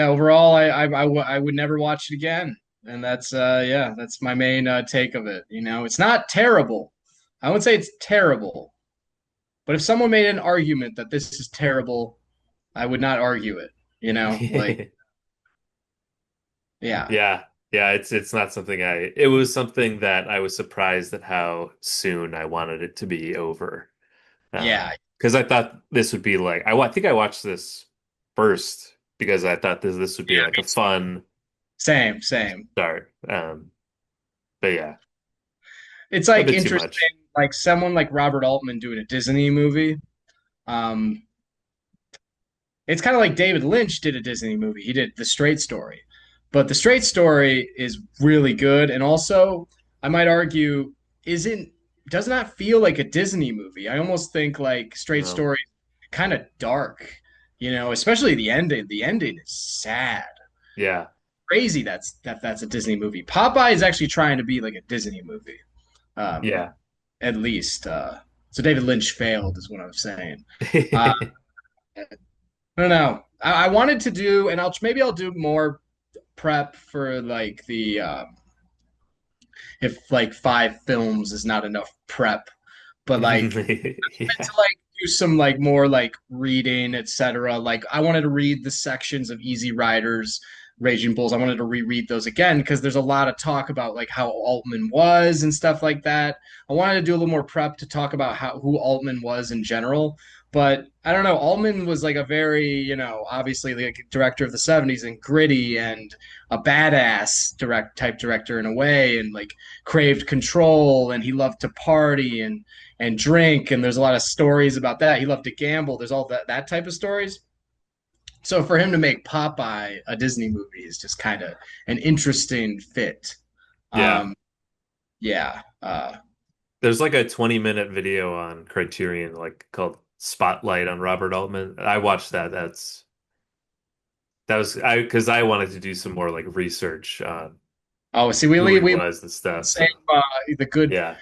overall, I would never watch it again. And that's yeah, that's my main take of it. It's not terrible. I wouldn't say it's terrible, but if someone made an argument that this is terrible, I would not argue it. Like yeah, Yeah. Yeah, it's not something it was something that I was surprised at how soon I wanted it to be over. yeah, Because I thought this would be like I think I watched this first because I thought this would be yeah. like a fun Same, same. start. But yeah, It's a like bit too interesting, much. like someone like Robert Altman doing a Disney movie. Um, it's kind of like David Lynch did a Disney movie. He did The Straight Story, but The Straight Story is really good, and also I might argue isn't does not feel like a Disney movie. I almost think like Straight No. Story kind of dark, especially the ending. The ending is sad. Yeah. Crazy that's a Disney movie. Popeye is actually trying to be like a Disney movie. Um, Yeah. at least. So David Lynch failed, is what I'm saying. Uh, I don't know. I wanted to do, and maybe I'll do more prep for like the if like 5 films is not enough prep, but like Yeah. to like do some like more like reading, etc. Like I wanted to read the sections of Easy Riders, Raging Bulls. I wanted to reread those again because there's a lot of talk about like how Altman was and stuff like that. I wanted to do a little more prep to talk about who Altman was in general. But I don't know. Altman was like a very, obviously like director of the '70s and gritty and a badass type director in a way, and like craved control and he loved to party and drink, and there's a lot of stories about that. He loved to gamble. There's all that type of stories. So for him to make Popeye a Disney movie is just kind of an interesting fit. Yeah. Um, yeah, There's like a 20-minute video on Criterion like called Spotlight on Robert Altman. I watched that. That was I because I wanted to do some more like research on oh, see, who he we was and stuff. same So the good yeah.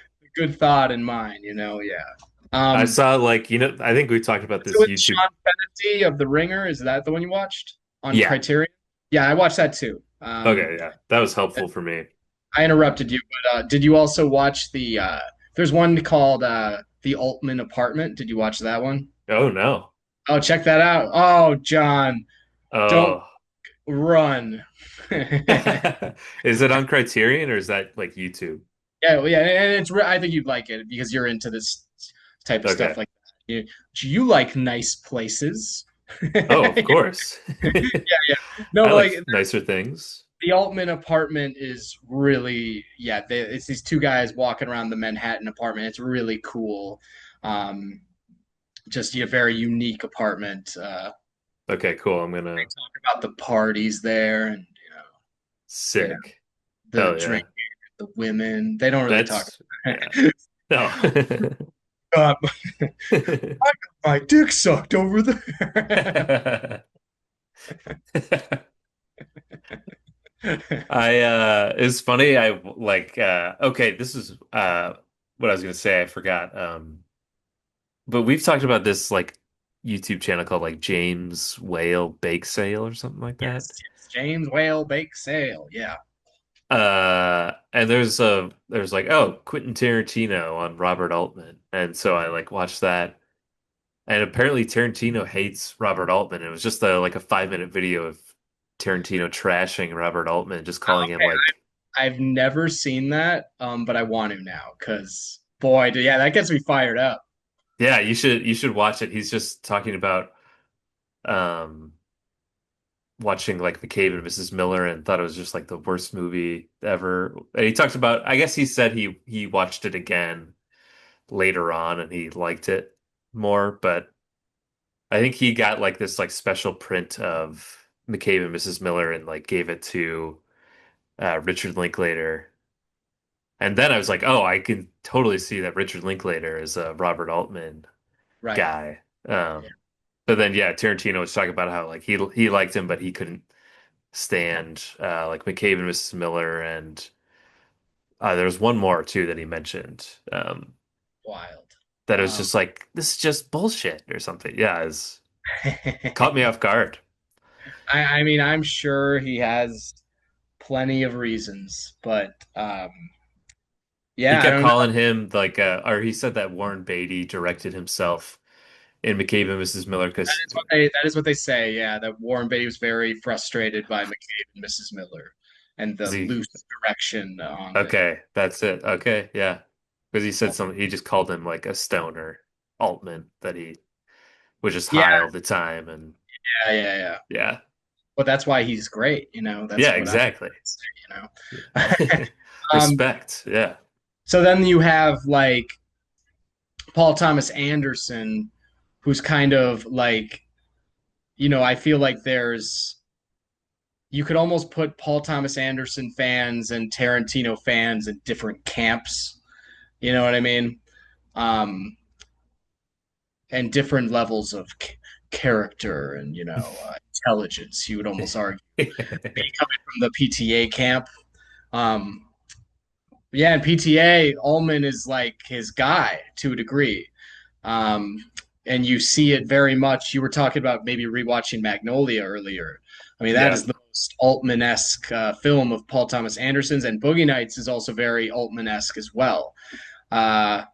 thought in mind. Yeah. I Um, saw like I think we talked about so this with YouTube. Sean Fennessy of The Ringer, is that the one you watched on Yeah. Criterion? Yeah, I watched that too. Okay, yeah. That was helpful for me. I interrupted you, but did you also watch the? There's one called the Altman Apartment. Did you watch that one? Oh no. Oh, check that out. Oh, John, don't Oh. run. Yeah, Is it on Criterion or is that like YouTube? well, yeah, and I think you'd like it because you're into this type of stuff Okay. like that. You like nice places. Oh, of Yeah, course. yeah. No, I but like like nicer things. the Altman apartment is really, yeah, it's these two guys walking around the Manhattan apartment. It's really cool. Um, just a very unique apartment. Okay, cool. I'm They gonna talk about the parties there and you know sick. the Hell yeah. drinking, the women. They don't really talk That's about yeah. it. No. God, my dick sucked over there. It's funny. I like okay, this is what I was gonna say. I forgot. But we've talked about this like YouTube channel called like James Whale Bake Sale or something like that. Yes, James Whale Bake Sale. Yeah. And there's like, oh, Quentin Tarantino on Robert Altman. And so I like watched that. And apparently Tarantino hates Robert Altman. It was just like a 5 minute video of Tarantino trashing Robert Altman, just calling him Okay, like, I've never seen that, but I want to now because boy, yeah, that gets me fired up. yeah, you should watch it. He's just talking about um watching like McCabe and Mrs. Miller and thought it was just like the worst movie ever. And he talked about, I guess he said he watched it again later on and he liked it more, but I think he got like this like special print of McCabe and Mrs. Miller and like gave it to Richard Linklater. And then I was like, oh, I can totally see that Richard Linklater is a Robert Altman Right. guy. Yeah. But then yeah, Tarantino was talking about how like he liked him, but he couldn't stand like McCabe and Mrs. Miller, and there was one more too that he mentioned Wild. that it was Um, just like this is just bullshit or something. Yeah, it's caught me off guard. I mean, I'm sure he has plenty of reasons, but He yeah, I kept don't know. calling him like, or he said that Warren Beatty directed himself in McCabe and Mrs. Miller because That is what they say. Yeah, that Warren Beatty was very frustrated by McCabe and Mrs. Miller and the he loose direction on the. okay, that's it. Okay, yeah, because he said something. He just called him like a stoner Altman that he was just Yeah, high all the time, and yeah. yeah, But that's why he's great. You know, yeah, that's what I'm exactly. saying. You know. um, Respect. Yeah. so then you have like Paul Thomas Anderson, who's kind of like, I feel like you could almost put Paul Thomas Anderson fans and Tarantino fans in different camps. You know what I mean? Um, and different levels of character and intelligence. You would almost argue coming from the PTA camp. Um, yeah, and PTA Ullman is like his guy to a degree. Um, and you see it very much. You were talking about maybe rewatching Magnolia earlier. I mean, that Yeah. is the most Altman-esque film of Paul Thomas Anderson's, and Boogie Nights is also very Altman-esque as well. Uh,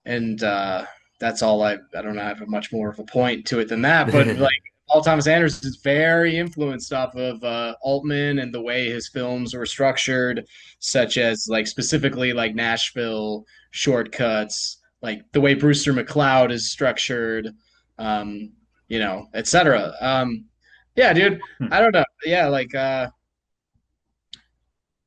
and that's all I don't know, I have much more of a point to it than that, but like Paul Thomas Anderson is very influenced off of Altman and the way his films were structured, such as like specifically like Nashville, Shortcuts, like the way Brewster McCloud is structured, um, etc. Yeah, dude, I don't know. Yeah, like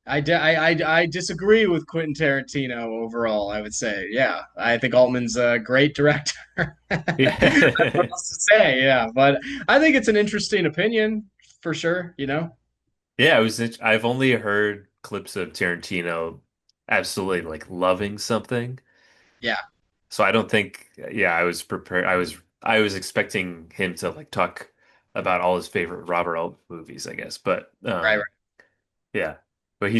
I disagree with Quentin Tarantino overall. I would say, yeah, I think Altman's a great director. What Yeah. else to say? Yeah, but I think it's an interesting opinion for sure. Yeah, I've only heard clips of Tarantino absolutely like loving something. Yeah, So I don't think yeah, I was prepared. I was expecting him to like talk about all his favorite Robert Altman movies, I guess. But right. yeah. But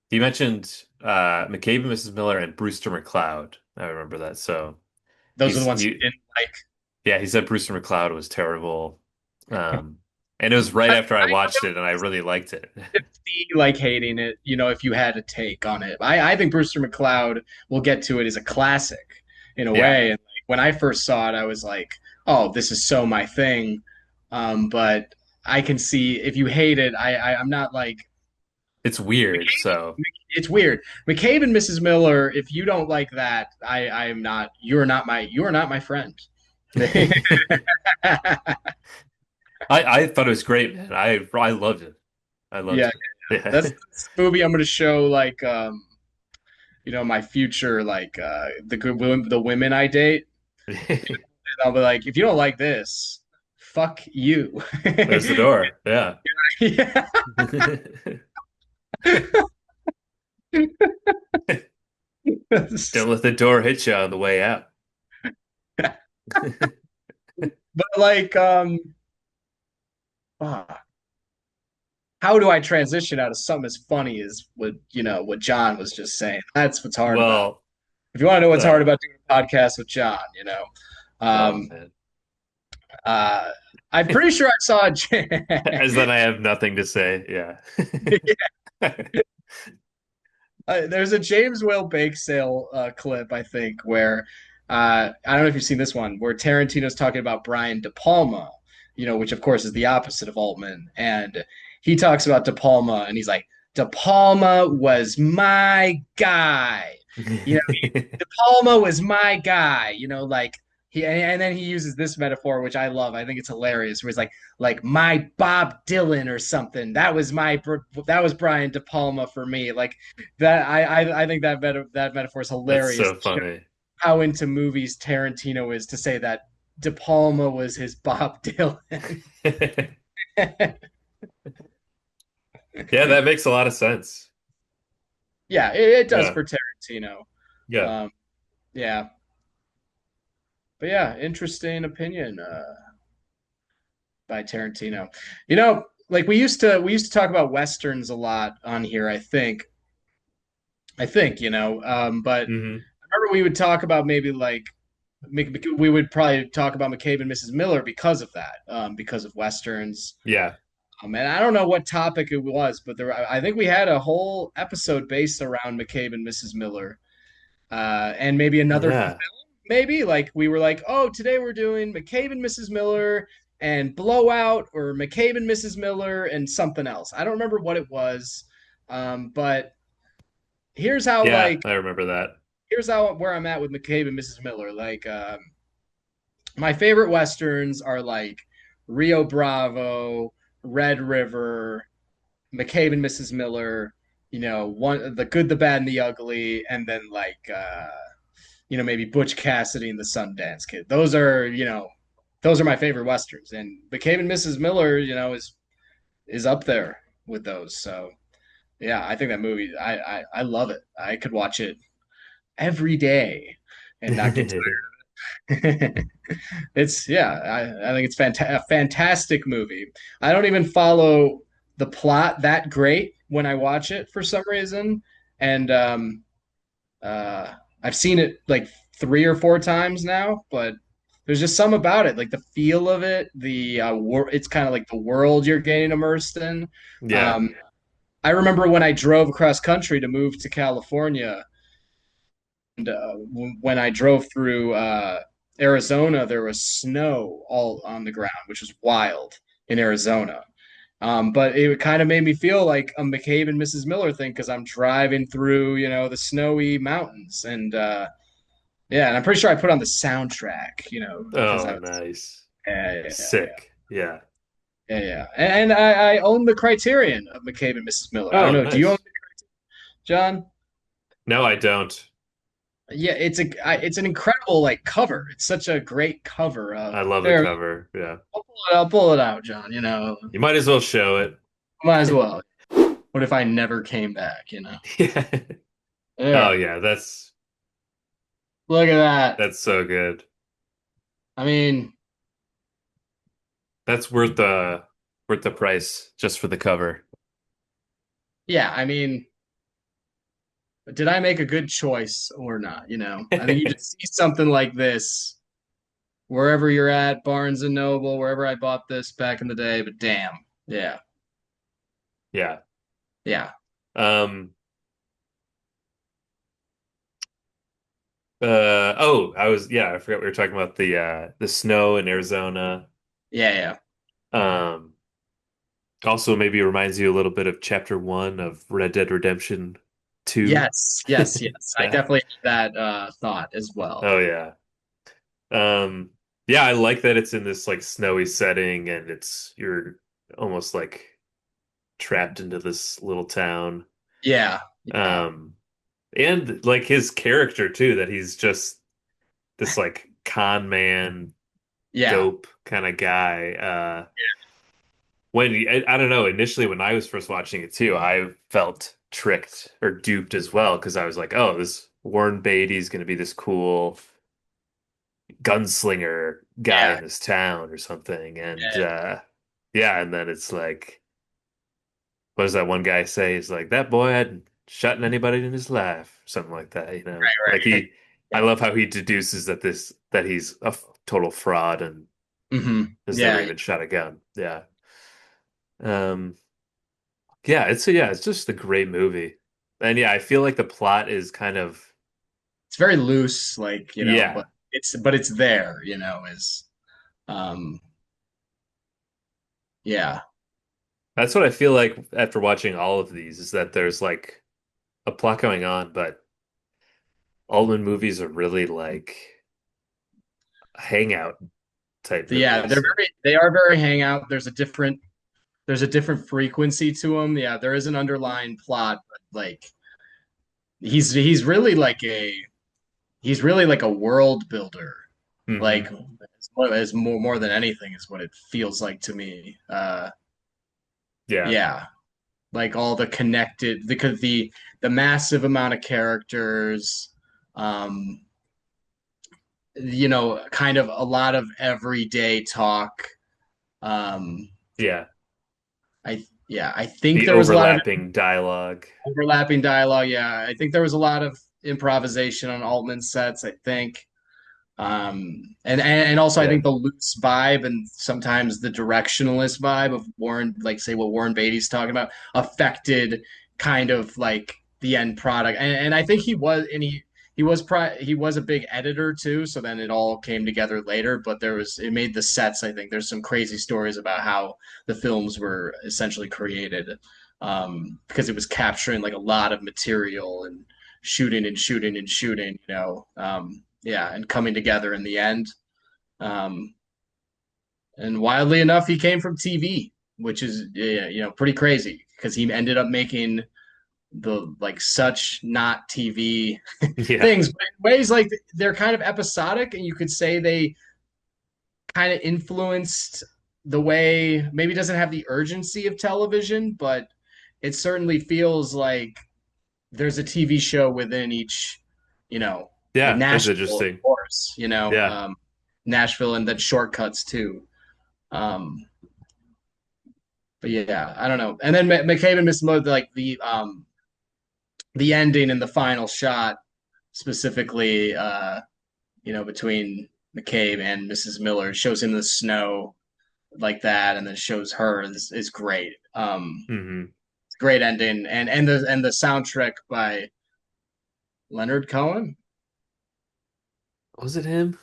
he mentioned McCabe and Mrs. Miller and Brewster McCloud. I remember that. So Those are the he's ones he he didn't like. yeah, he said Brewster McCloud was terrible. And it was right after I watched it and I really liked it. See, like hating it. If you had a take on it, I think Brewster McCloud. We'll get to it. Is a classic in a Yeah. way. And like, when I first saw it, I was like, oh, this is so my thing. But I can see if you hate it. I'm not like It's weird. So it's weird. McCabe and Mrs. Miller, if you don't like that, I am not you're not my friend. Yeah, I thought it was great, man. I loved it. I loved yeah. it. Yeah. That's the movie I'm gonna show like my future like the women I date. And I'll be like, if you don't like this, fuck you. There's the door. Yeah. Yeah. Don't let the door hit you on the way out. But like ah, how do I transition out of something as funny as what John was just saying? That's what's hard about. Well, If you want to know what's hard uh, about doing a podcast with John, oh um, man. uh, I'm pretty sure I saw. As then I have nothing to say. Yeah. There's a James Whale bake sale clip, I think, where I don't know if you've seen this one, where Tarantino's talking about Brian De Palma, which of course is the opposite of Altman, and he talks about De Palma, and he's like, De Palma was my guy, De Palma was my guy, like and then he uses this metaphor, which I love. I think it's hilarious, where he's like my Bob Dylan or something. That was Brian De Palma for me. Like that I think that metaphor is That's hilarious so to show funny. how into movies Tarantino is to say that De Palma was his Bob Dylan. Yeah, that makes a lot of sense. Yeah, it does Yeah. for Tarantino. Yeah. Um, yeah, but yeah, interesting opinion by Tarantino. Like we used to talk about westerns a lot on here. I think, but Hmm. I remember we would talk about maybe like we would probably talk about McCabe and Mrs. Miller because of that, because of westerns. Yeah. And I don't know what topic it was, but I think we had a whole episode based around McCabe and Mrs. Miller, and maybe another film. Yeah. Maybe like we were like, oh, today we're doing McCabe and Mrs. Miller and Blowout, or McCabe and Mrs. Miller and something else. I don't remember what it was, but here's how Yeah, like I remember that. here's how where I'm at with McCabe and Mrs. Miller. Like, my favorite westerns are like Rio Bravo, Red River, McCabe and Mrs. Miller. One the good, the bad, and the ugly, and then like maybe Butch Cassidy and the Sundance Kid. Those are my favorite westerns, and McCabe and Mrs. Miller, is up there with those. So yeah, I think that movie, I love it. I could watch it every day and not get tired. It's yeah, I think it's a fantastic movie. I don't even follow the plot that great when I watch it for some reason, and uh, I've seen it like 3 or 4 times now, but there's just some about it, like the feel of it. It's kind of like the world you're getting immersed in. Yeah. Um, I remember when I drove across country to move to California, and when I drove through Arizona, there was snow all on the ground, which was wild in Arizona. But it kind of made me feel like a McCabe and Mrs. Miller thing because I'm driving through, the snowy mountains, and yeah, and I'm pretty sure I put on the soundtrack, because I Oh, was, nice. yeah, yeah, Sick. Yeah. yeah, yeah. And I own the Criterion of McCabe and Mrs. Miller. I don't Oh, know. Do you own nice. it, John? No, I don't. Yeah, it's an incredible like cover. It's such a great cover. I love the There, cover. Yeah. I'll pull it out, John. You might as well show Might as it. well. What if I never came back? Yeah. Oh, There. yeah. Look at that. That's so good. I mean, That's worth the price just for the cover. yeah. I mean, did I make a good choice or not? I think you just see something like this wherever you're at, Barnes and Noble, wherever I bought this back in the day. But damn, yeah, Yeah. yeah, Um, I forgot we were talking about the snow in Arizona. yeah, yeah. Um, Also maybe reminds you a little bit of chapter one of Red Dead Redemption 2. Yes, yes, yes. I Yeah. definitely had that thought as well. Oh yeah. Um, yeah, I like that it's in this like snowy setting and you're almost like trapped into this little town. Yeah, yeah, Um, and like his character too, that he's just this like con man, yeah, dope kind of guy. I don't know, initially when I was first watching it too, I felt tricked or duped as well because I was like, oh, this Warren Beatty's going to be this cool gunslinger guy yeah, in this town or something. And yeah. yeah, and then it's like, what does that one guy say? He's like, that boy hadn't shot anybody in his life, something like that, you know? Like Right, right. I Yeah. love how he deduces that he's a total fraud and Hmm. has never Yeah, even shot a gun. Yeah. Um, it's just a great movie. And yeah, I feel like the plot is kind of It's very loose, like, but yeah. it's there, is um yeah. That's what I feel like after watching all of these is that there's like a plot going on, but Altman movies are really like hangout type Yeah, movies. they are very hangout. There's a different frequency to them. Yeah, there is an underlying plot, but like he's really like a world builder. Hmm. Like as more than anything is what it feels like to me. Yeah. Yeah, like all the connected because the massive amount of characters, um, kind of a lot of everyday talk. Um, Yeah. I think The there was a lot of overlapping dialogue. overlapping dialogue. Yeah, I think there was a lot of improvisation on Altman's sets. I think, and also I Yeah. think the loose vibe and sometimes the directionalist vibe of Warren, like say what Warren Beatty's talking about, affected kind of like the end product. And I think he was a big editor too. So then it all came together later. But it made the sets. I think there's some crazy stories about how the films were essentially created, because it was capturing like a lot of material and shooting and shooting and shooting. Yeah, and coming together in the end. Um, and wildly enough, he came from TV, which is yeah, pretty crazy because he ended up making the like such not TV Yeah. things, but in ways like they're kind of episodic, and you could say they kind of influenced the way maybe it doesn't have the urgency of television, but it certainly feels like there's a TV show within each, like Yeah, that's Nashville, of interesting. course, Yeah. Nashville and then Shortcuts too. Um, but yeah, I don't know. And then McCabe and Miss Mode, like the ending and the final shot specifically, between McCabe and Mrs. Miller shows him the snow like that, and then shows her is great. Hmm. Great ending, and the soundtrack by Leonard Cohen. Was it him?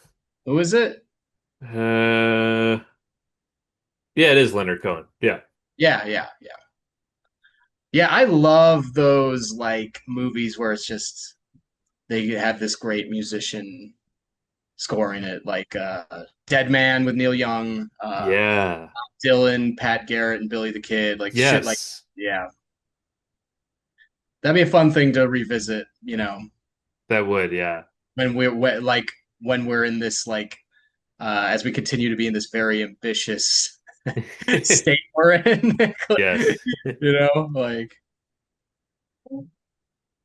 Who is it? Uh, yeah, it is Leonard Cohen. Yeah. Yeah, yeah, yeah. Yeah, I love those like movies where it's just they have this great musician scoring it, like Dead Man with Neil Young, Yeah. Dylan, Pat Garrett, and Billy the Kid, like shit like Yes. yeah. That'd be a fun thing to revisit, That would, yeah. like when we're in this like as we continue to be in this very ambitious state we're in. Yes. Like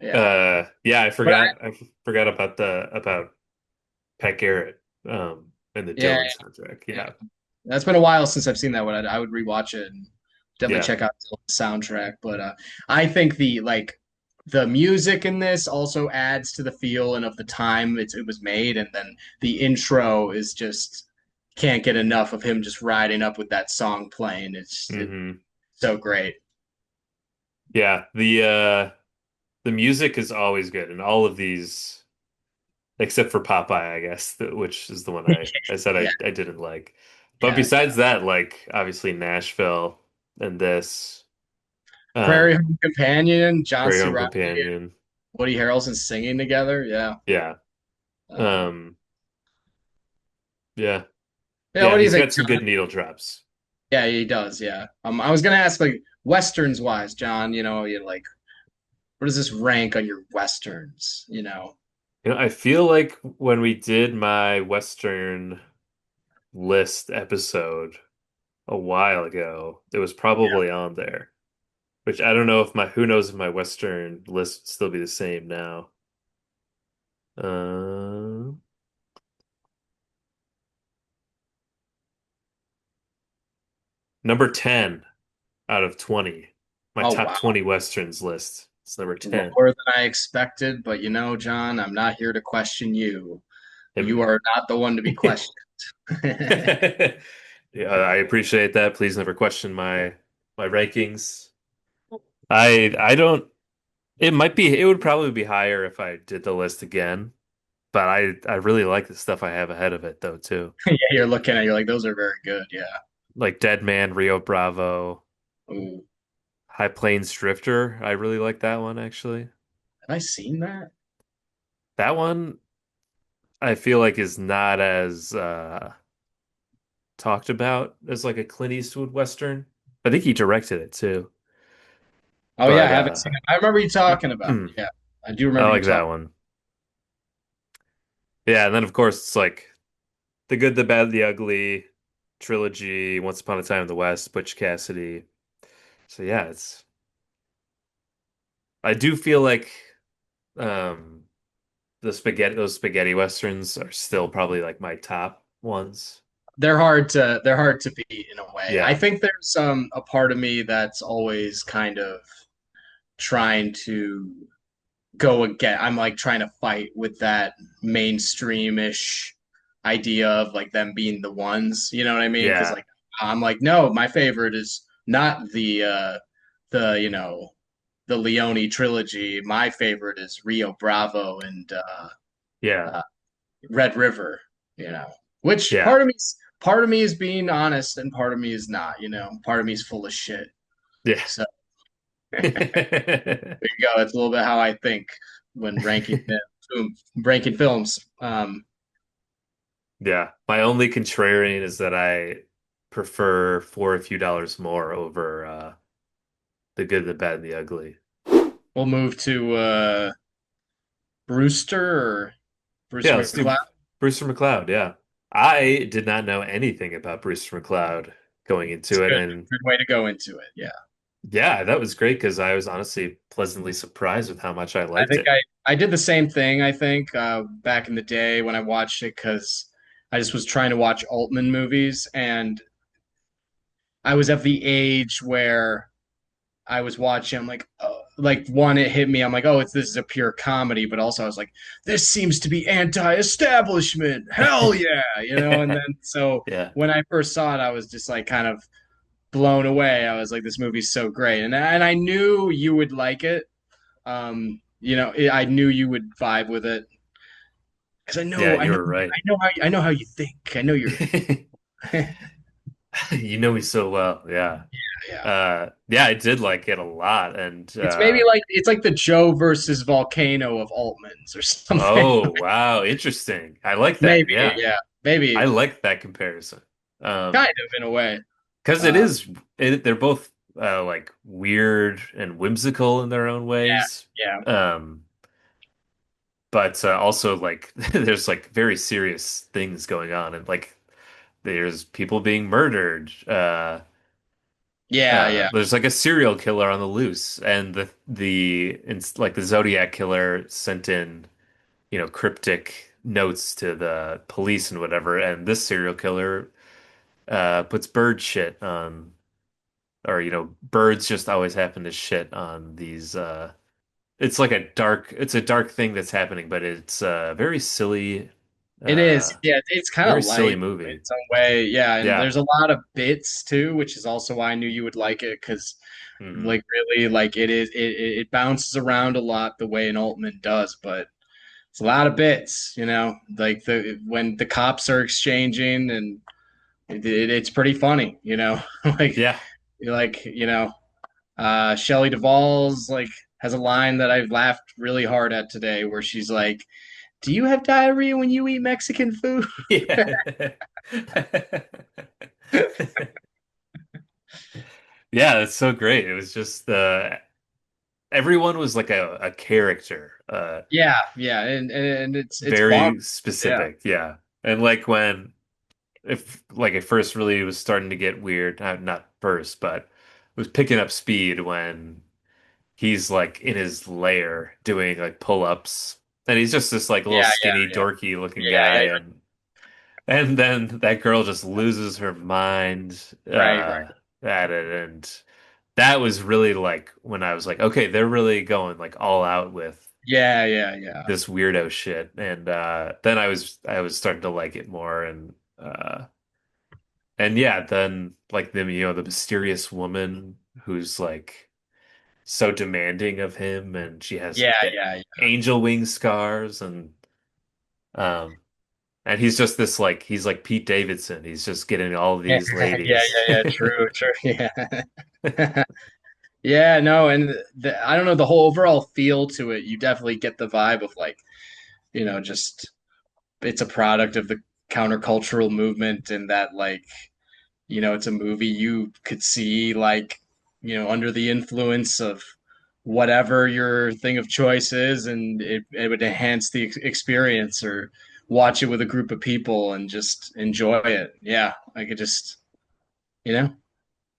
yeah. Yeah, But I forgot about the about Pat Garrett and the yeah, Dylan soundtrack. yeah. Yeah. That's been a while since I've seen that one. I would rewatch it and definitely Yeah. check out the soundtrack. But I think the music in this also adds to the feel and of the time it was made, and then the intro is just can't get enough of him just riding up with that song playing. It's Hmm. so great. Yeah. The music is always good in all of these except for Popeye, I guess, which is the one I said Yeah, I didn't like. But yeah. besides that, like obviously Nashville and this Prairie um Home Companion, John Prairie C. Home Reilly, Companion. Woody Harrelson singing together. Yeah. Yeah. Um, Um yeah. yeah. Yeah, What do you he's think, got some John? good needle drops. Yeah, he does. Yeah. I was gonna ask like westerns wise, John. You like where does this rank on your westerns? I feel like when we did my Western list episode a while ago, it was Yeah. probably on there. Which I don't know if my who knows if my Western list would still be the same now. Uh, Number 10 out of 20. My Oh top wow, 20 Westerns list. It's number 10. lower than I expected. But John, I'm not here to question you. You are not the one to be questioned. Yeah, I appreciate that. Please never question my rankings. I don't. It would probably be higher if I did the list again, but I really like the stuff I have ahead of it though too. Yeah, you're looking at, you're like, those are very good. Yeah. Like Dead Man, Rio Bravo, Ooh, High Plains Drifter. I really like that one actually. have I seen that? That one I feel like is not as talked about as like a Clint Eastwood Western. I think he directed it too. Oh yeah, I But haven't seen it. I remember you talking about it. Yeah, I do I remember you like talking. that one. Yeah, and then of course it's like The Good, the Bad, the Ugly trilogy, Once Upon a Time in the West, Butch Cassidy. So yeah, it's I do feel like um those spaghetti westerns are still probably like my top ones. They're hard to beat in a way. I Yeah. think there's a part of me that's always kind of trying to go again. I'm like trying to fight with that mainstream-ish idea of like them being the ones, you know what I mean? Because Yeah. like I'm like, no, my favorite is not the the Leone trilogy. My favorite is Rio Bravo and Yeah. uh, Red River, you know. Which Yeah. part of me is being honest and part of me is not, you know. Part of me is full of shit. Yeah. So there you go. That's a little bit how I think when ranking films. Yeah. My only contrarian is that I prefer For a Few Dollars More over The Good, the Bad, and the Ugly. We'll move to Brewster or Yeah, Brewster let's do McCloud. Brewster McCloud. Yeah. I did not know anything about Brewster McCloud going It's into it. And good way to go into it. Yeah. yeah, that was great because I was honestly pleasantly surprised with how much I I liked think it. I did the same thing, I think, back in the day when I watched it because I just was trying to watch Altman movies and I was at the age where I was watching, I'm like, oh, like one, it hit me. I'm like, oh, this is a pure comedy, but also I was like, this seems to be anti-establishment. Hell yeah, you know. And then so Yeah. when I first saw it, I was just like kind of blown away. I was like, this movie's so great, and I knew you would like it. You know, I knew you would vibe with it because Yeah, you were right. I know how you think. I know you're. You know me so well. Yeah. Yeah. Yeah, I did like it a lot. And It's maybe like it's like the Joe versus Volcano of Altman's or something. oh, wow, interesting. I like Maybe, that. Yeah. yeah, I maybe like that comparison. kind of in a way. Because Uh, they're both like weird and whimsical in their own yeah, ways. yeah, Um, but also like there's like very serious things going on and like there's people being murdered. yeah, yeah, There's like a serial killer on the loose, and it's like the Zodiac killer sent in, cryptic notes to the police and whatever, and this serial killer puts bird shit on, or birds just always happen to shit on these. It's a dark thing that's happening, but it's very silly, it is. uh, Yeah, it's kind very of silly light in movie. some way. Yeah, and Yeah. there's a lot of bits too, which is also why I knew you would like it because, Hmm. like, really, like it bounces around a lot the way an Altman does, but it's a lot of bits. You know, like the when the cops are exchanging and it's pretty funny. You know, like Yeah. like you know. Shelley Duvall's like has a line that I've laughed really hard at today, where she's like, "Do you have diarrhea when you eat Mexican food?" Yeah. Yeah, that's so great. It was just everyone was like a character, Yeah, yeah, and it's fun. very Yeah, specific. Yeah. And like when if like it first really was starting to get weird, not first, but was picking up speed when he's like in his lair doing like pull-ups and he's just this like little yeah, yeah, skinny yeah, dorky looking yeah, guy yeah. and then that girl just loses her mind Right, right. at it. And that was really like when I was like, okay, they're really going like all out with Yeah, yeah, yeah. this weirdo shit. And then I was starting to like it more. And yeah, then like the mysterious woman who's like so demanding of him, and she has Yeah, the yeah, angel wing scars, um and he's just this like he's like Pete Davidson. He's just getting all yeah, these yeah, yeah, ladies. yeah. True, true. Yeah. Yeah, no, and I don't know, the whole overall feel to it, you definitely get the vibe of like, just it's a product of the countercultural movement, and that like, it's a movie you could see like, under the influence of whatever your thing of choice is, and it would enhance the experience, or watch it with a group of people and just enjoy it. Yeah, I could just, you know,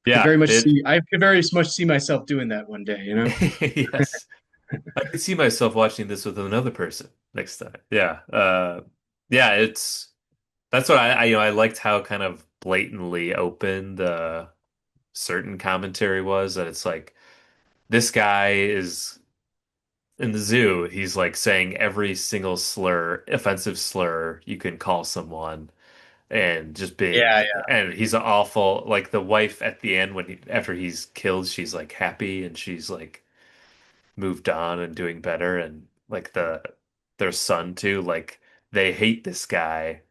Yeah, it I could very much see myself doing that one day. yes. I could see myself watching this with another person next time. Yeah. Yeah, it's that's what I liked how kind of blatantly open the certain commentary was that it's like this guy is in the zoo, he's like saying every single slur, offensive slur you can call someone and just Yeah, being and he's awful like the wife at the end when after he's killed, she's like happy and she's like moved on and doing better and like their son too like they hate this guy,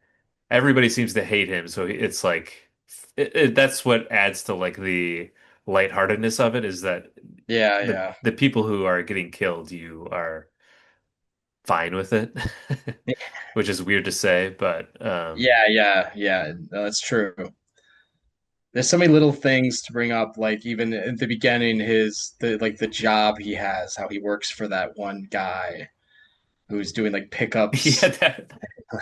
everybody seems to hate him so it's like that's what adds to like the lightheartedness of it is that yeah, the yeah, the people who are getting killed you are fine with it yeah, which is weird to say but yeah, yeah, yeah. No, that's true. There's so many little things to bring up, like even at the beginning, the job he has, how he works for that one guy who's doing like yeah pickups.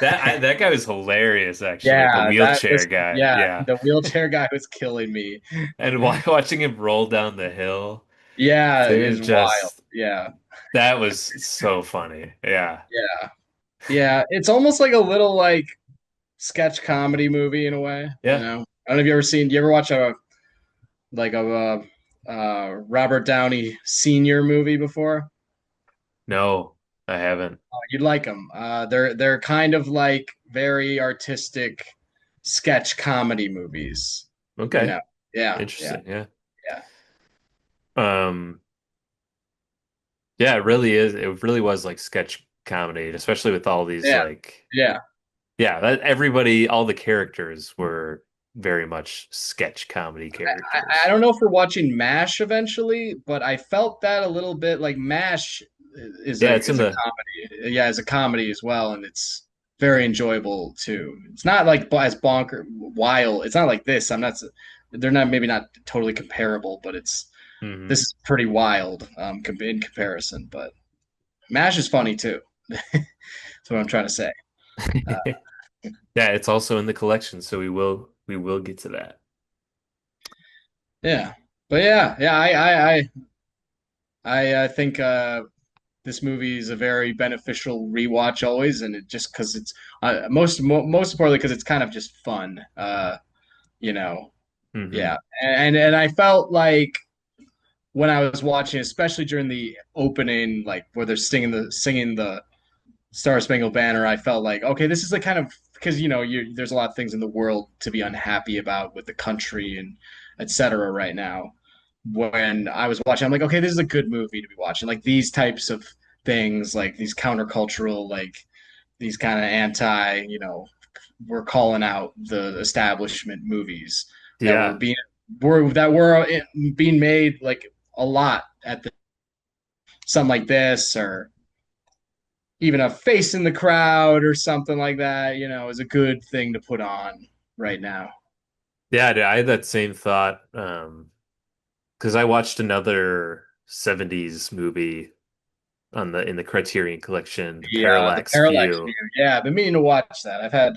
that guy was hilarious actually the Yeah, that wheelchair was guy yeah, yeah the wheelchair guy was killing me. and watching him roll down the hill Yeah, to is wild. just Yeah, that was so funny. Yeah. yeah, yeah. It's almost like a little like sketch comedy movie in a way. Yeah. I don't know if you ever seen. Do you ever watch a Robert Downey Senior movie before? No, I haven't. Oh, you'd like them. They're kind of like very artistic sketch comedy movies. You Okay. know. Yeah, yeah, Interesting. Yeah. yeah, Um, yeah, it really is. It really was like sketch comedy, especially with all these yeah, like yeah. yeah, that everybody, all the characters were very much sketch comedy I characters. don't know if we're watching MASH eventually, but I felt that a little bit like MASH Yeah, it's in is a the comedy. Yeah, as a comedy as well, and it's very enjoyable too. It's not like as bonker wild. It's not like this. They're not maybe not totally comparable, but mhm. this is pretty wild in comparison. But MASH is funny too. That's what I'm trying to say. Uh, Yeah, it's also in the collection, so we will get to that. yeah, but yeah, yeah. I think this movie is a very beneficial rewatch always, and it just because it's most importantly because it's kind of just fun. You know, Hmm. yeah, and I felt like when I was watching, especially during the opening, like where they're singing the Star Spangled Banner, I felt like okay, this is the kind of because there's a lot of things in the world to be unhappy about with the country and etc. right now. When I was watching, I'm like, okay, this is a good movie to be watching. Like these types of things, like these countercultural, like these kind of we're calling out the establishment movies that Yeah. were being made like a lot at something like this, or even a face in the crowd or something like that. Is a good thing to put on right now. Yeah, dude, I had that same thought. Because I watched another 70s movie on the in the Criterion Collection, The Parallax Parallax View. View. Yeah, I've been meaning to watch that. I've had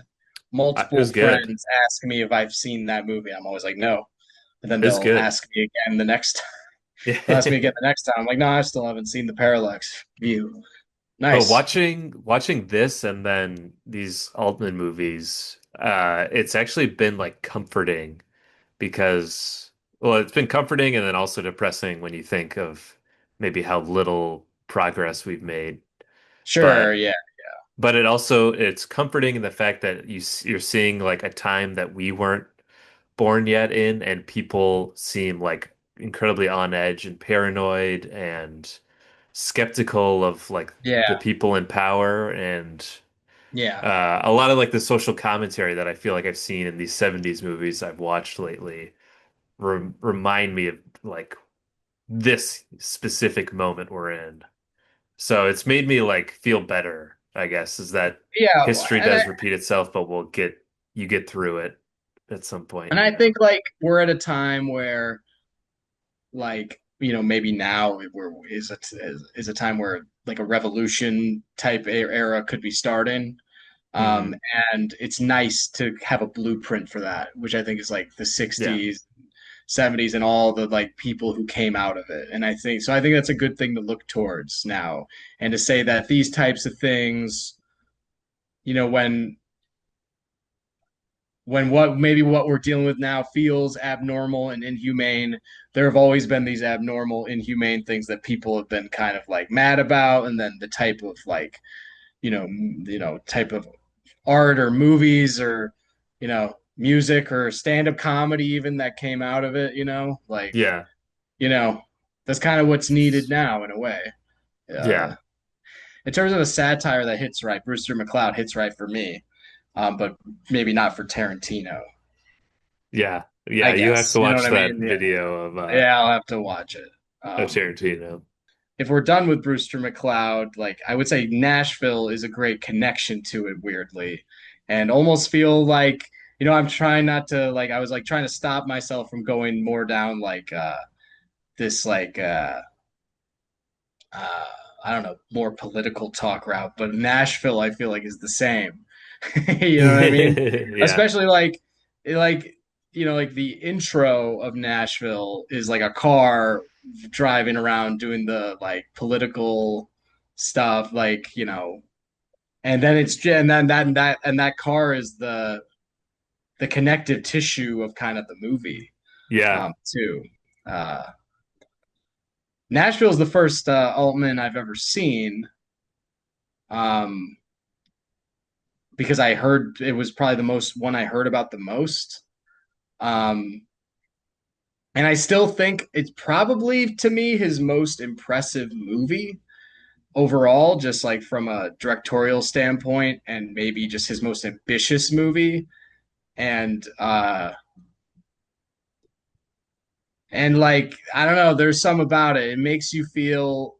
It multiple was good. friends ask me if I've seen that movie. I'm always like, no. And then It was they'll good. ask me again the next time. They'll ask me Yeah. again the next time. I'm like, no, I still haven't seen the Parallax View. But Nice. watching this and then these Altman movies, it's actually been like comforting because well, it's been comforting and then also depressing when you think of maybe how little progress we've made. Sure, But yeah. but it's comforting in the fact that you're seeing like a time that we weren't born yet in, and people seem like incredibly on edge and paranoid and skeptical of like the Yeah, people in power and yeah, a lot of like the social commentary that I feel like I've seen in these 70s movies I've watched lately remind me of like this specific moment we're in. So it's made me like feel better, I guess, is that yeah. history does repeat itself, but you get through it at some point. And I think like we're at a time where like maybe now is a time where like a revolution type era could be starting. Hmm. Um, and it's nice to have a blueprint for that, which I think is like the Yeah. 60s, 70s, and all the like people who came out of it. And I think that's a good thing to look towards now. And to say that these types of things, you know, when what maybe what we're dealing with now feels abnormal and inhumane, there have always been these abnormal, inhumane things that people have been kind of like mad about, and then the type of like, type of art or movies or music or stand-up comedy even that came out of it, like Yeah. you know that's kind of what's needed now in a way. Yeah. In terms of a satire that hits right, Brewster McCloud hits right for me, but maybe not for Tarantino, Yeah. I Yeah. You have guess. to You know what watch I that mean? video Yeah, I'll have to watch it. of um Tarantino. if we're done with Brewster McCloud, like I would say Nashville is a great connection to it weirdly. And almost feel like, I'm trying not to like I was like trying to stop myself from going more down like this like uh I don't know, more political talk route, but Nashville I feel like is the same. You know what I mean? Yeah. Especially like like the intro of Nashville is like a car driving around doing the like political stuff, like, and then that car is the connective tissue of kind of the movie, Yeah. too. Uh Nashville is the first Altman I've ever seen. Um because I heard it was probably the most one I heard about the most. Um And I still think it's probably to me his most impressive movie overall, just like from a directorial standpoint, and maybe just his most ambitious movie. And like I don't know, there's some about it. It makes you feel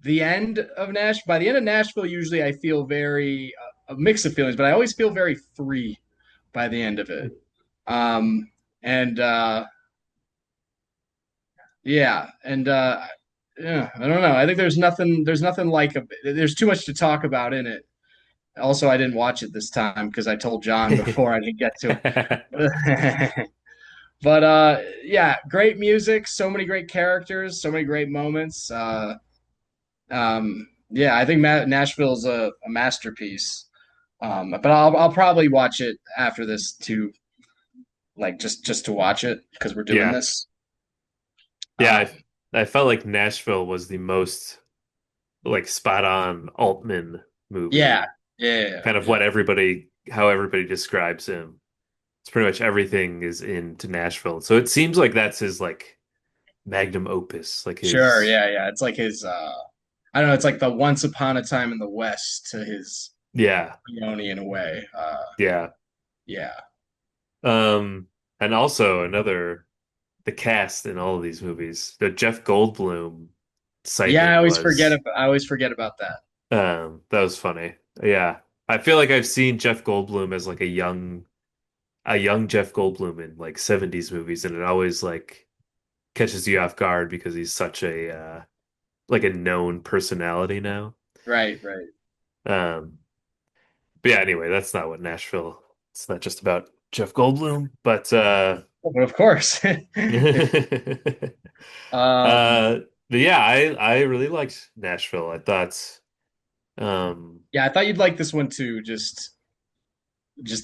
the end of Nash. By the end of Nashville, usually I feel very a mix of feelings, but I always feel very free by the end of it. And Yeah, and yeah, I don't know. I think there's nothing like there's too much to talk about in it. Also, I didn't watch it this time because I told John before I didn't get to it. But yeah, great music, so many great characters, so many great moments. Yeah, I think Nashville's a masterpiece. But I'll probably watch it after this to like just to watch it because we're doing Yeah. this. Yeah. Um, I felt like Nashville was the most like spot on Altman yeah, movie. yeah, Kind of yeah. how everybody describes him. It's pretty much everything is into Nashville. So it seems like that's his like magnum opus, like Sure, his yeah, yeah. It's like his I don't know, it's like the Once Upon a Time in the West to his yeah, Leone in a way. yeah. Yeah. Um, and also the cast in all of these movies. The Jeff Goldblum Yeah, sighting was I always forget about that. that was funny. Yeah. I feel like I've seen Jeff Goldblum as like a young Jeff Goldblum in like 70s movies, and it always like catches you off guard because he's such a like a known personality now. Right, right. Um, but yeah, anyway, that's not what Nashville. It's not just about Jeff Goldblum, but But of course. Um but yeah, I really liked Nashville. I thought yeah, I thought you'd like this one too, just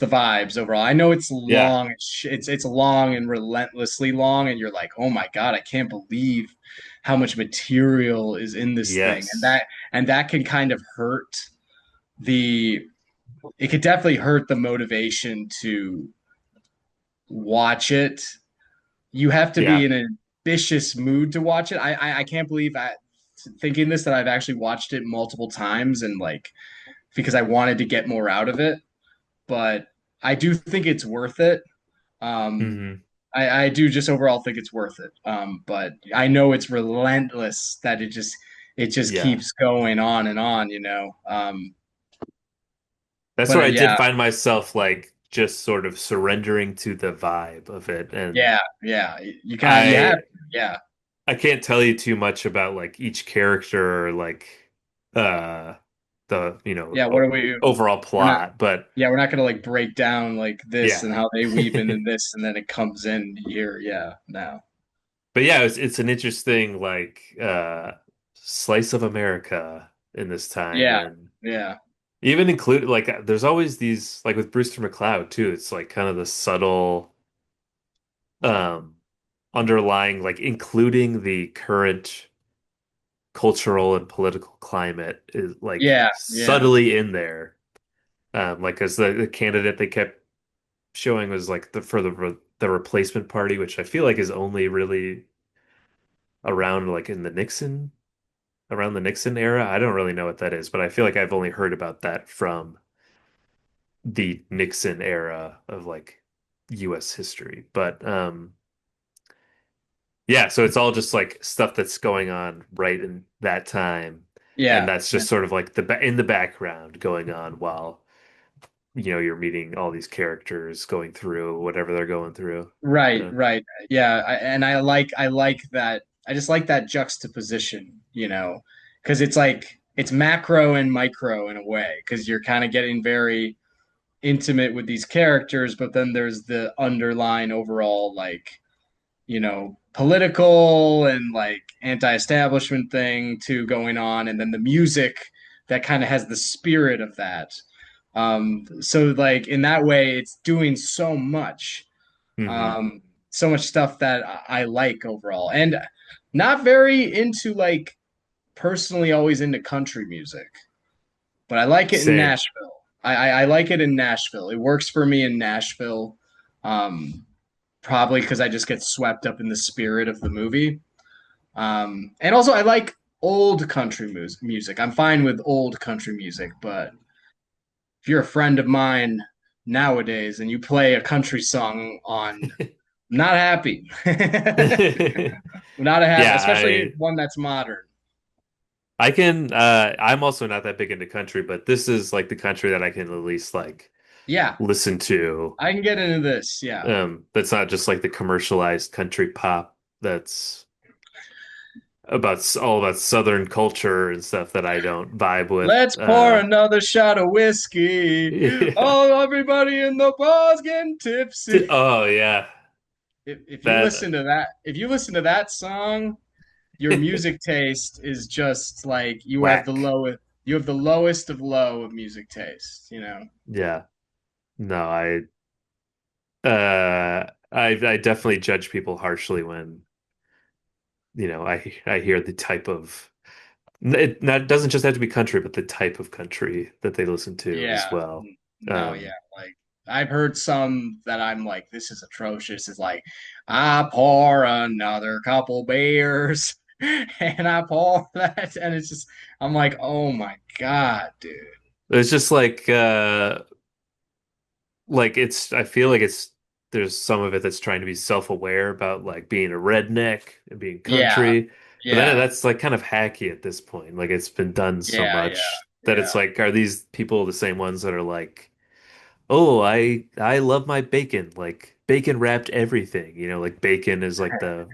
the vibes overall. I know it's yeah, long, it's long and relentlessly long, and you're like, oh my God, I can't believe how much material is in this thing. And yes, that can kind of hurt the it could definitely hurt the motivation to watch it. You have to be yeah, in a ambitious mood to watch it. I can't believe thinking this that I've actually watched it multiple times and like because I wanted to get more out of it. But I do think it's worth it. Um, Hmm. I do just overall think it's worth it. But I know it's relentless that it just Yeah. keeps going on and on, you know. That's But where I did yeah, find myself like just sort of surrendering to the vibe of it. And yeah, you have I to, yeah. I can't tell you too much about like each character or like uh the, Yeah, what are we overall we're not plot, but yeah, we're not gonna like break down like this and yeah. how they weave in this and then it comes in here. Yeah, no. But yeah, it's an interesting like slice of America in this time, Yeah, and yeah. even include like there's always these like with Brewster McCloud too. It's like kind of the subtle um underlying like including the current cultural and political climate is like Yeah, yeah. subtly in there. Like as the candidate they kept showing was like the replacement party, which I feel like is only really around like in the Nixon around the Nixon era. I don't really know what that is, but I feel like I've only heard about that from the Nixon era of like US history. But yeah, so it's all just like stuff that's going on right in that time. And Yeah. that's just sort of like in the background going on while you're meeting all these characters going through whatever they're going through. Right, Uh, right. Yeah, and I like that. I just like that juxtaposition, you know, because it's like it's macro and micro in a way, because you're kind of getting very intimate with these characters, but then there's the underlying overall like, you know, political and like anti-establishment thing too going on, and then the music that kind of has the spirit of that. So like in that way, it's doing so much hmm. so much stuff that I like overall, and not very into like personally always into country music, but I like it in Same. Nashville. I like it in Nashville. It works for me in Nashville, probably because I just get swept up in the spirit of the movie. And also I like old country music. I'm fine with old country music, but if you're a friend of mine nowadays and you play a country song on, I'm not happy. Not a happy, Yeah, especially one that's modern. I can I'm also not that big into country, but this is like the country that I can at least like Yeah, listen to. I can get into this. Yeah. That's not just like the commercialized country pop that's all about Southern culture and stuff that I don't vibe with. Let's pour another shot of whiskey. Yeah. Oh, everybody in the bar's getting tipsy. Oh yeah. If you listen That to that, if you listen to that song, your music taste is just like whack. you have the lowest of low of music taste, you know. Yeah. No, I definitely judge people harshly when, I hear the type of it doesn't just have to be country, but the type of country that they listen to as Yeah. well. No, yeah. Um, Like I've heard some that I'm like, this is atrocious. It's like, I pour another couple beers and I pour that. And it's just, I'm like, oh my God, dude. it's just like I feel like there's some of it that's trying to be self-aware about like being a redneck and being Yeah. country, but then Yeah. that's like kind of hacky at this point. Like it's been done so Yeah. Yeah. much that it's Yeah. like, are these people the same ones that are like, oh, I love my bacon, like bacon wrapped everything, like bacon is like the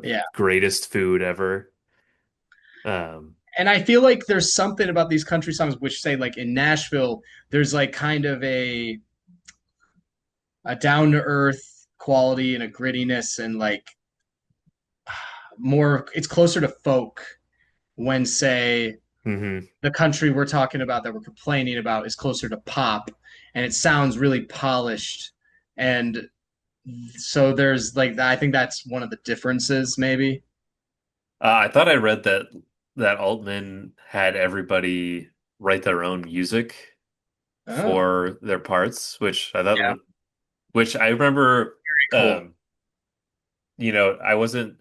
Yeah. greatest food ever. Um, And I feel like there's something about these country songs which say like in Nashville, there's like kind of a down to earth quality and a grittiness and like more it's closer to folk when say mhm. the country we're talking about that we're complaining about is closer to pop and it sounds really polished and so there's like I think that's one of the differences maybe. I thought I read that Altman had everybody write their own music Oh, for their parts, which I thought yeah, which I remember very cool. um I wasn't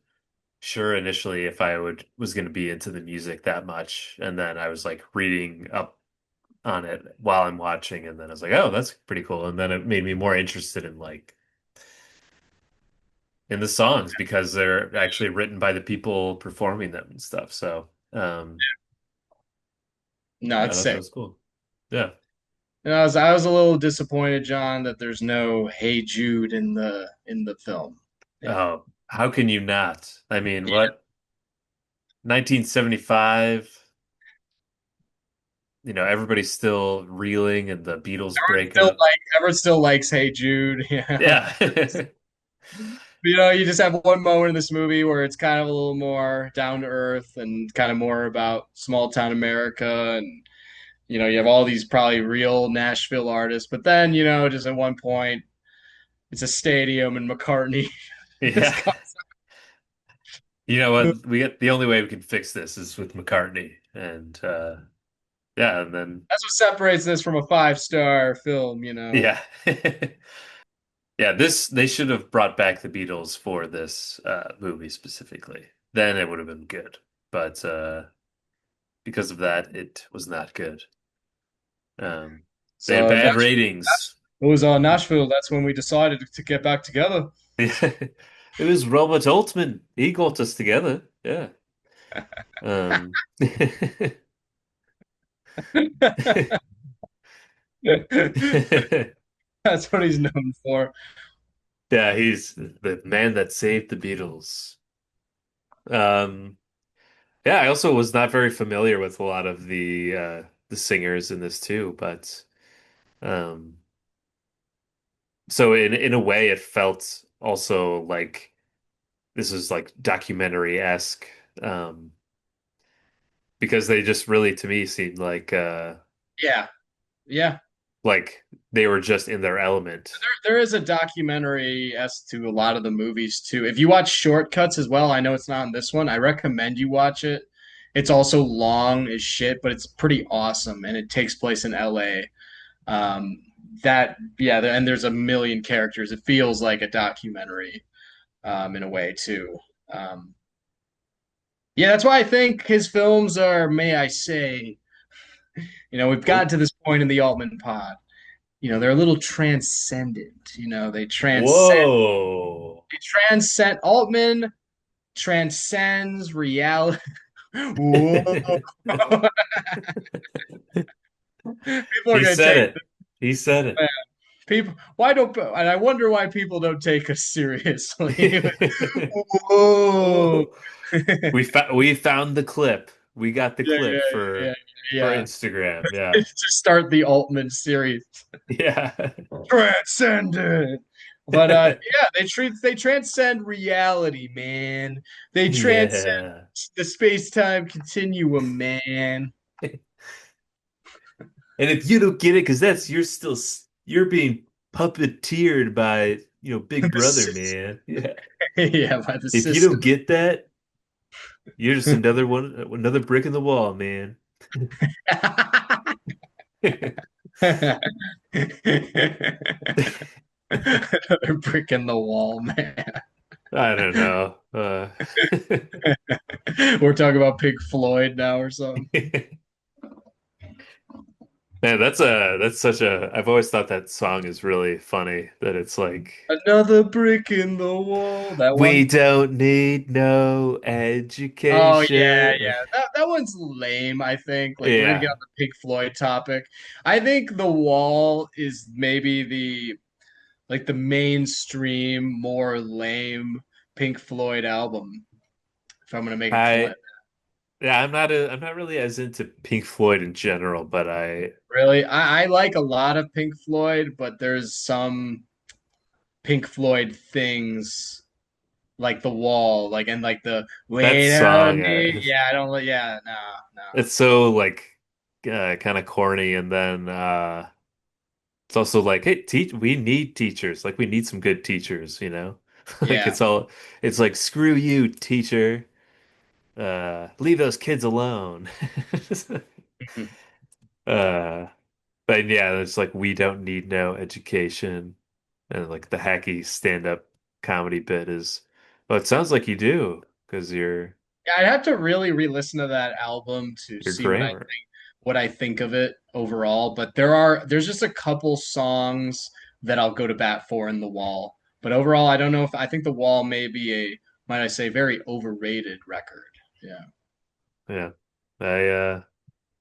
sure initially if I would was going to be into the music that much, and then I was like reading up on it while I'm watching, and then I was like, oh, that's pretty cool, and then it made me more interested in like in the songs because they're actually written by the people performing them and stuff. So, No, yeah, it's I thought that sick. was cool. Yeah. And I was a little disappointed, John, that there's no Hey Jude in the film. Yeah. Oh, how can you not? I mean, what? 1975, everybody's still reeling and the Beatles break up. Everyone still likes Hey Jude. Yeah. Yeah. You just have one moment in this movie where it's kind of a little more down to earth and kind of more about small town America, and you have all these probably real Nashville artists, but then just at one point it's a stadium and McCartney Yeah. just comes. You know what? We get the only way we can fix this is with McCartney. And yeah, and then That's what separates this from a five-star film. yeah. Yeah, this they should have brought back the Beatles for this movie specifically. Then it would have been good. But because of that, it was not good. They had So bad Nashville, ratings. it was Nashville. That's when we decided to get back together. It was Robert Altman. He got us together. Yeah. Um, That's what he's known for. yeah, he's the man that saved the Beatles. Um, yeah, I also was not very familiar with a lot of the singers in this too, but um, so in a way, it felt also like this is like documentary-esque, um, because they just really to me seemed Yeah, yeah. like they were just in their element. There is a documentary as to a lot of the movies too. If you watch Shortcuts as well, I know it's not in this one. I recommend you watch it. It's also long as shit, but it's pretty awesome, and it takes place in LA. Um, and there's a million characters. It feels like a documentary, in a way too. Um, yeah, that's why I think his films are, may I say, we've Oh, gotten to this point in the Altman pod. They're a little transcendent. whoa. They transcend. Altman transcends reality. Whoa. People are He gonna said take it. He said it. man. People. Why don't? And I wonder why people don't take us seriously. Whoa. Oh, we found the clip. We got the Yeah, clip yeah, yeah, for yeah. Instagram. Yeah. To start the Altman series. Yeah. Transcendent. But yeah, they transcend reality, man. They transcend Yeah. the space-time continuum, man. And if you don't get it, because you're being puppeteered by, Big Brother, man. Yeah. Yeah, by the If you don't system. get that, you're just another brick in the wall, man. Another brick in the wall, man. I don't know. We're talking about Pink Floyd now or something. Man, that's such a I've always thought that song is really funny that it's like Another brick in the wall. That we one. don't need no Oh yeah, education. yeah. That one's lame, I think. Like we're gonna get Yeah. on the Pink Floyd topic. I think The Wall is maybe the mainstream, more lame Pink Floyd album, if I'm gonna make a claim. I yeah, I'm not really as into Pink Floyd in general, but I Really, I like a lot of Pink Floyd, but there's some Pink Floyd things like The Wall, and the that wait on song me. Yeah, I don't like. Yeah, no, no. it's so like kind of corny and then it's also like, hey, teach we need teachers. Like we need some good teachers. Like Yeah. it's like screw you, teacher. Leave those kids alone. Uh but yeah, it's like we don't need no education. And like the hacky stand-up comedy bit is Well, it sounds like you do because Yeah, I'd have to really re-listen to that album to your see grammar. what I think of it overall. But there's just a couple songs that I'll go to bat for in The Wall. But overall, I don't know if I think The Wall may be a, might I say, very overrated record. Yeah. Yeah. I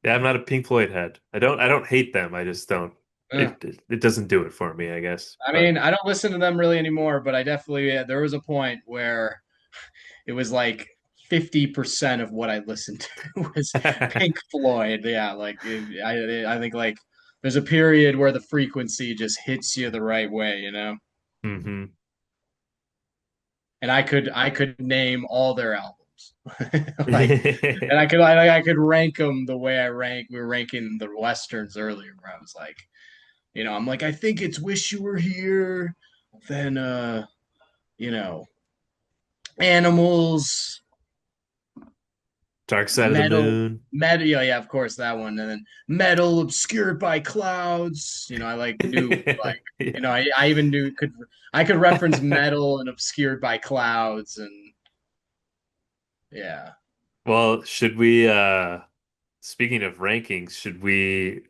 yeah, I'm not a Pink Floyd head. I don't hate them. I just don't Eh. it doesn't do it for me, I guess. I But mean, I don't listen to them really anymore, but I definitely, yeah, there was a point where it was like 50% of what I listened to was Pink Floyd. Yeah, I think like there's a period where the frequency just hits you the right way, you know? hmm And I could name all their albums. Like and I could rank them the way I rank we were ranking the westerns earlier where I was like, I'm like I think it's Wish You Were Here, then you know, Animals, Dark Side of the metal, Moon. metal. Yeah, yeah, of course that one. And then metal, obscured by clouds. I like knew like Yeah. I even knew I could reference metal and obscured by clouds and yeah, Well, should we speaking of rankings, should we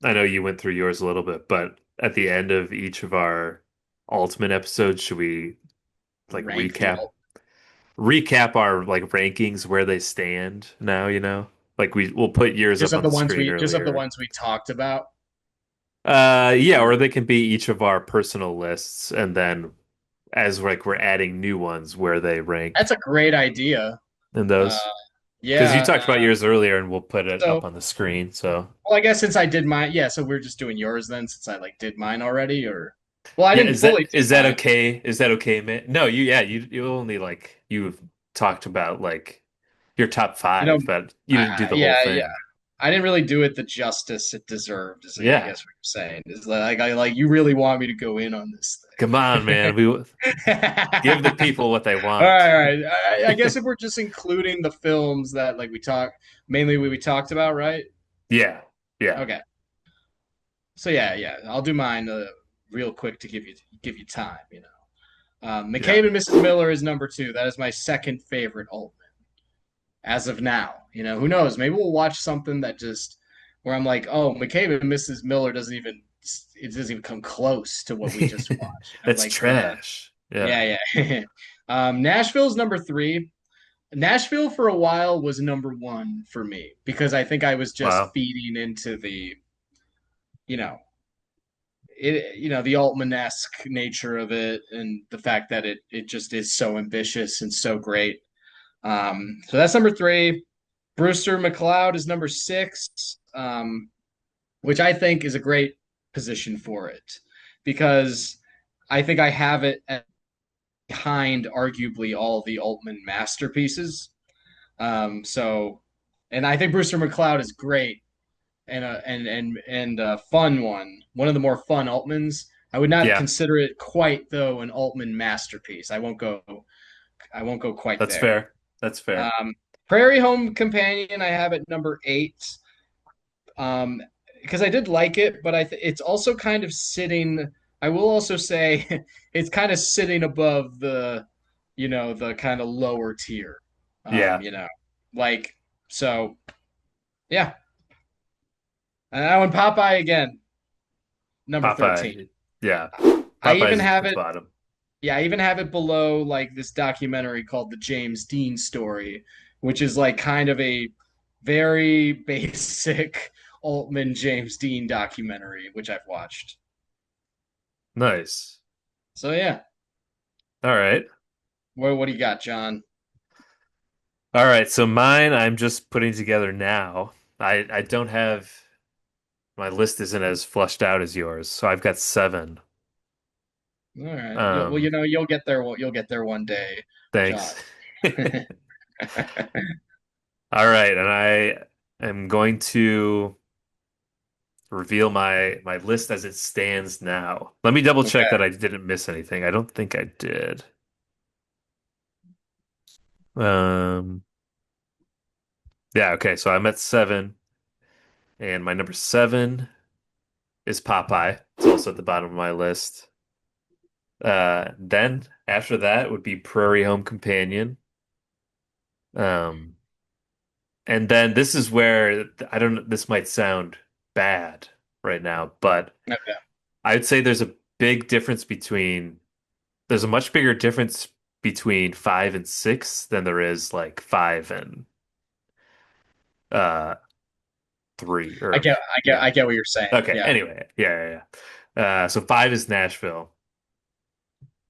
I know you went through yours a little bit, but at the end of each of our Altman episodes, should we like rank the alt. recap our like rankings where they stand now, you know? Like we'll put yours up on the screen Just of the earlier. ones we talked about. Yeah, or they can be each of our personal lists and then as like we're adding new ones where they That's rank a great idea. in Uh, those. Because you yeah. talked about yours earlier and we'll put it So, up on the screen. So well, I guess since I did mine, yeah. So we're just doing yours then, since I like did mine already, or well, I yeah, didn't fully do is that mine. okay? Is that okay, man? No, you only like you've talked about like your top You know, five, but you didn't do the whole yeah, yeah. thing. I didn't really do it the justice it deserved, is I Yeah. guess what you're saying. Is like I like you really want me to go in on this Come on, thing. man. We give the people what they All want. right, all right. I guess if we're just including the films that like mainly we talked about, right? Yeah. Yeah. Okay. So yeah, yeah. I'll do mine real quick to give you time, Yeah. McCabe and Mrs. Miller is number two. That is my second favorite Altman as of now. Who knows? Maybe we'll watch something that just where I'm like, oh, McCabe and Mrs. Miller doesn't even come close to what we just watched. That's trash. Yeah. Yeah, yeah. Nashville's number three. Nashville for a while was number one for me because I think I was just Wow. feeding into you know, the Altman-esque nature of it and the fact that it just is so ambitious and so great. So that's number three. Brewster McCloud is number six, which I think is a great position for it because I think I have it behind arguably all the Altman masterpieces. So, and I think Brewster McCloud is great and a fun one of the more fun Altmans. I would not Yeah. consider it quite though an Altman masterpiece. I won't go quite That's there. fair. That's fair. Um, Prairie Home Companion I have at number eight. Um, because I did like it, but it's also kind of sitting. I will also say it's kind of sitting above the kind of lower tier. Um, Yeah. you know, like so. Yeah, and that one Popeye again, number 13. Popeye. Yeah. I even Popeye's have at the it. bottom. Yeah, I even have it below like this documentary called The James Dean Story, which is like kind of a very basic Altman James Dean documentary, which I've watched. Nice. So yeah, All right. what do you got, John? All right. So mine, I'm just putting together now. I don't have my list isn't as flushed out as yours, so I've got seven. All right. Well, Um, you'll get there. You'll get there one day, John. thanks. All right, and I am going to reveal my list as it stands now. Let me double check Okay. that I didn't miss anything. I don't think I did. Um, yeah, okay, so I'm at seven, and my number seven is Popeye. It's also at the bottom of my list. Then after that would be Prairie Home Companion. Um, and then this is where I don't, this might sound bad right now, but Okay. I'd say there's a much bigger difference between five and six than there is like five and uh three I or get, yeah. I get what you're saying. Okay. Yeah, Anyway, yeah. So five is Nashville,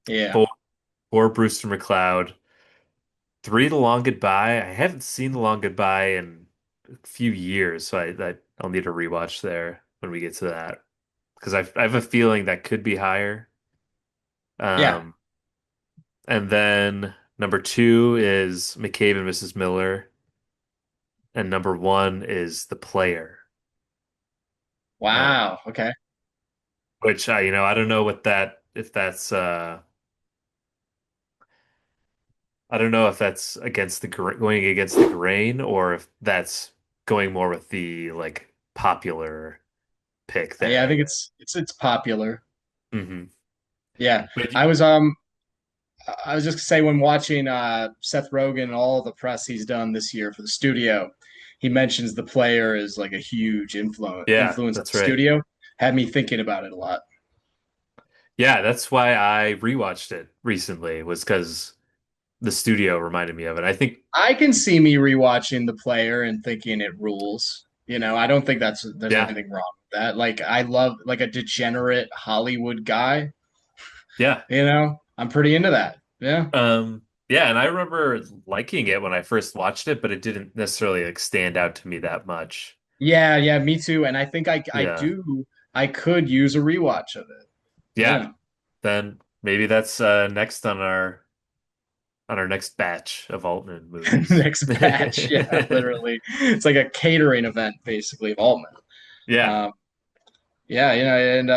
yeah, four, four Brewster McCloud, three The Long Goodbye. I haven't seen The Long Goodbye in a few years, so I'll need a rewatch there when we get to that because I have a feeling that could be higher. yeah. Um, and then number two is McCabe and Mrs. Miller, and number one is The Player. Um, Wow. Okay. which I don't know what that if that's I don't know if that's going against the grain or if that's going more with the like popular pick Yeah, I there. think it's popular. Hmm. Yeah, But I was I was just gonna say when watching Seth Rogen and all the press he's done this year for the studio, he mentions the player is like a huge yeah, influence on that's the right. studio. Had me thinking about it a lot. Yeah, that's why I rewatched it recently was because the studio reminded me of it. I think I can see me rewatching the player and thinking it rules. You know, I don't think there's yeah, anything wrong with that. Like I love like a degenerate Hollywood guy, yeah. you know? I'm pretty into that. Yeah. Yeah, and I remember liking it when I first watched it, but it didn't necessarily like stand out to me that much. Yeah, yeah, me too. And I think Yeah. I could use a rewatch of it. Yeah. Yeah. Then maybe that's next on our next batch of Altman movies. Next batch. Yeah, literally. It's like a catering event basically of Altman. Yeah. Um, yeah, you know, and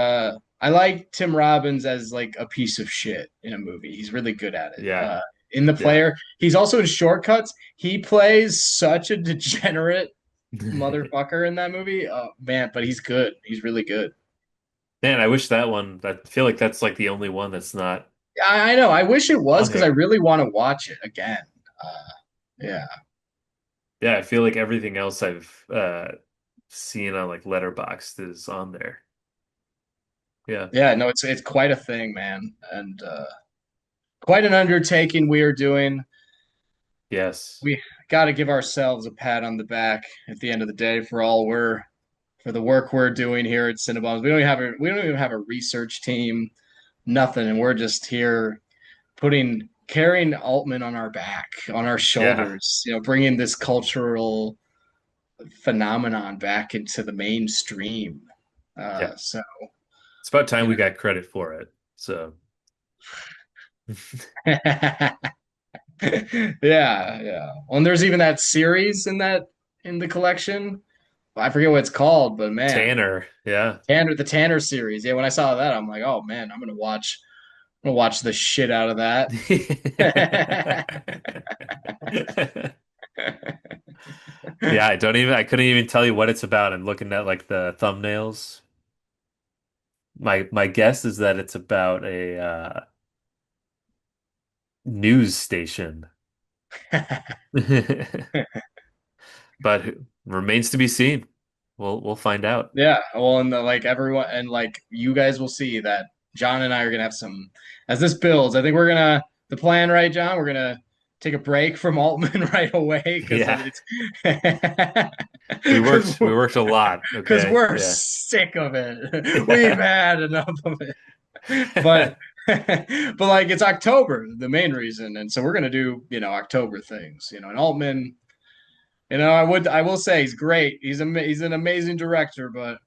I like Tim Robbins as like a piece of shit in a movie. He's really good at it. Yeah. In the Yeah. player, he's also in Shortcuts. He plays such a degenerate motherfucker in that movie. Oh man, but he's good. He's really good. Man, I feel like that's like the only one that's not I know. I wish it was on because I here. really want to watch it again. Yeah. Yeah, I feel like everything else I've seen on like Letterboxd is on there. Yeah. Yeah, no, it's quite a thing, man, and quite an undertaking we are doing. Yes. We got to give ourselves a pat on the back at the end of the day for the work we're doing here at Cinebums. We don't even have a research team, nothing, and we're just here putting carrying Altman on our back, on our Yeah. shoulders, you know, bringing this cultural phenomenon back into the mainstream. Yeah. So It's about time you we got credit for it. So know. Yeah, yeah. Well, and there's even that series in the collection. I forget what it's called, but man, Tanner, yeah. The Tanner series. Yeah, when I saw that, I'm like, oh man, I'm gonna watch the shit out of that. Yeah, I couldn't even tell you what it's about. I'm looking at like the thumbnails. My guess is that it's about a news station. But remains to be seen. We'll find out. Yeah, well, and like everyone, and like you guys will see that John and I are gonna have some as this builds. I think we're gonna the plan, right, John? We're gonna take a break from Altman right away because Yeah. it's We worked a lot, because okay? we're Yeah. sick of it. We've Yeah. had enough of it. But but like it's October, the main reason, and so we're gonna do October things, and Altman. I will say he's great. He's an amazing director, but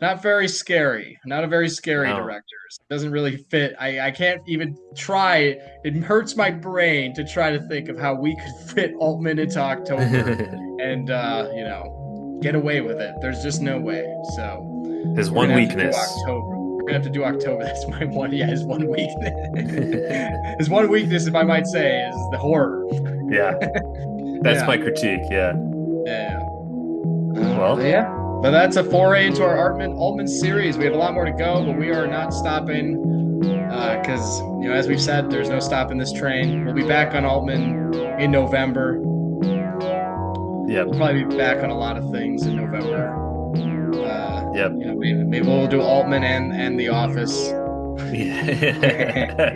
not very scary. Not a very scary No. director. So it doesn't really fit. I can't even try. It hurts my brain to try to think of how we could fit Altman into October and get away with it. There's just no way. So His we're one gonna have to do weakness. October. We're gonna have to do October. That's my one. Yeah, his one weakness. His one weakness, if I might say, is the horror. Yeah. That's Yeah, my critique, yeah. yeah. Well, Yeah. But that's a foray into our Altman series. We have a lot more to go, but we are not stopping. because as we've said, there's no stopping this train. We'll be back on Altman in November. Yep. We'll probably be back on a lot of things in November. Yep. Maybe we'll do Altman and The Office. Yeah.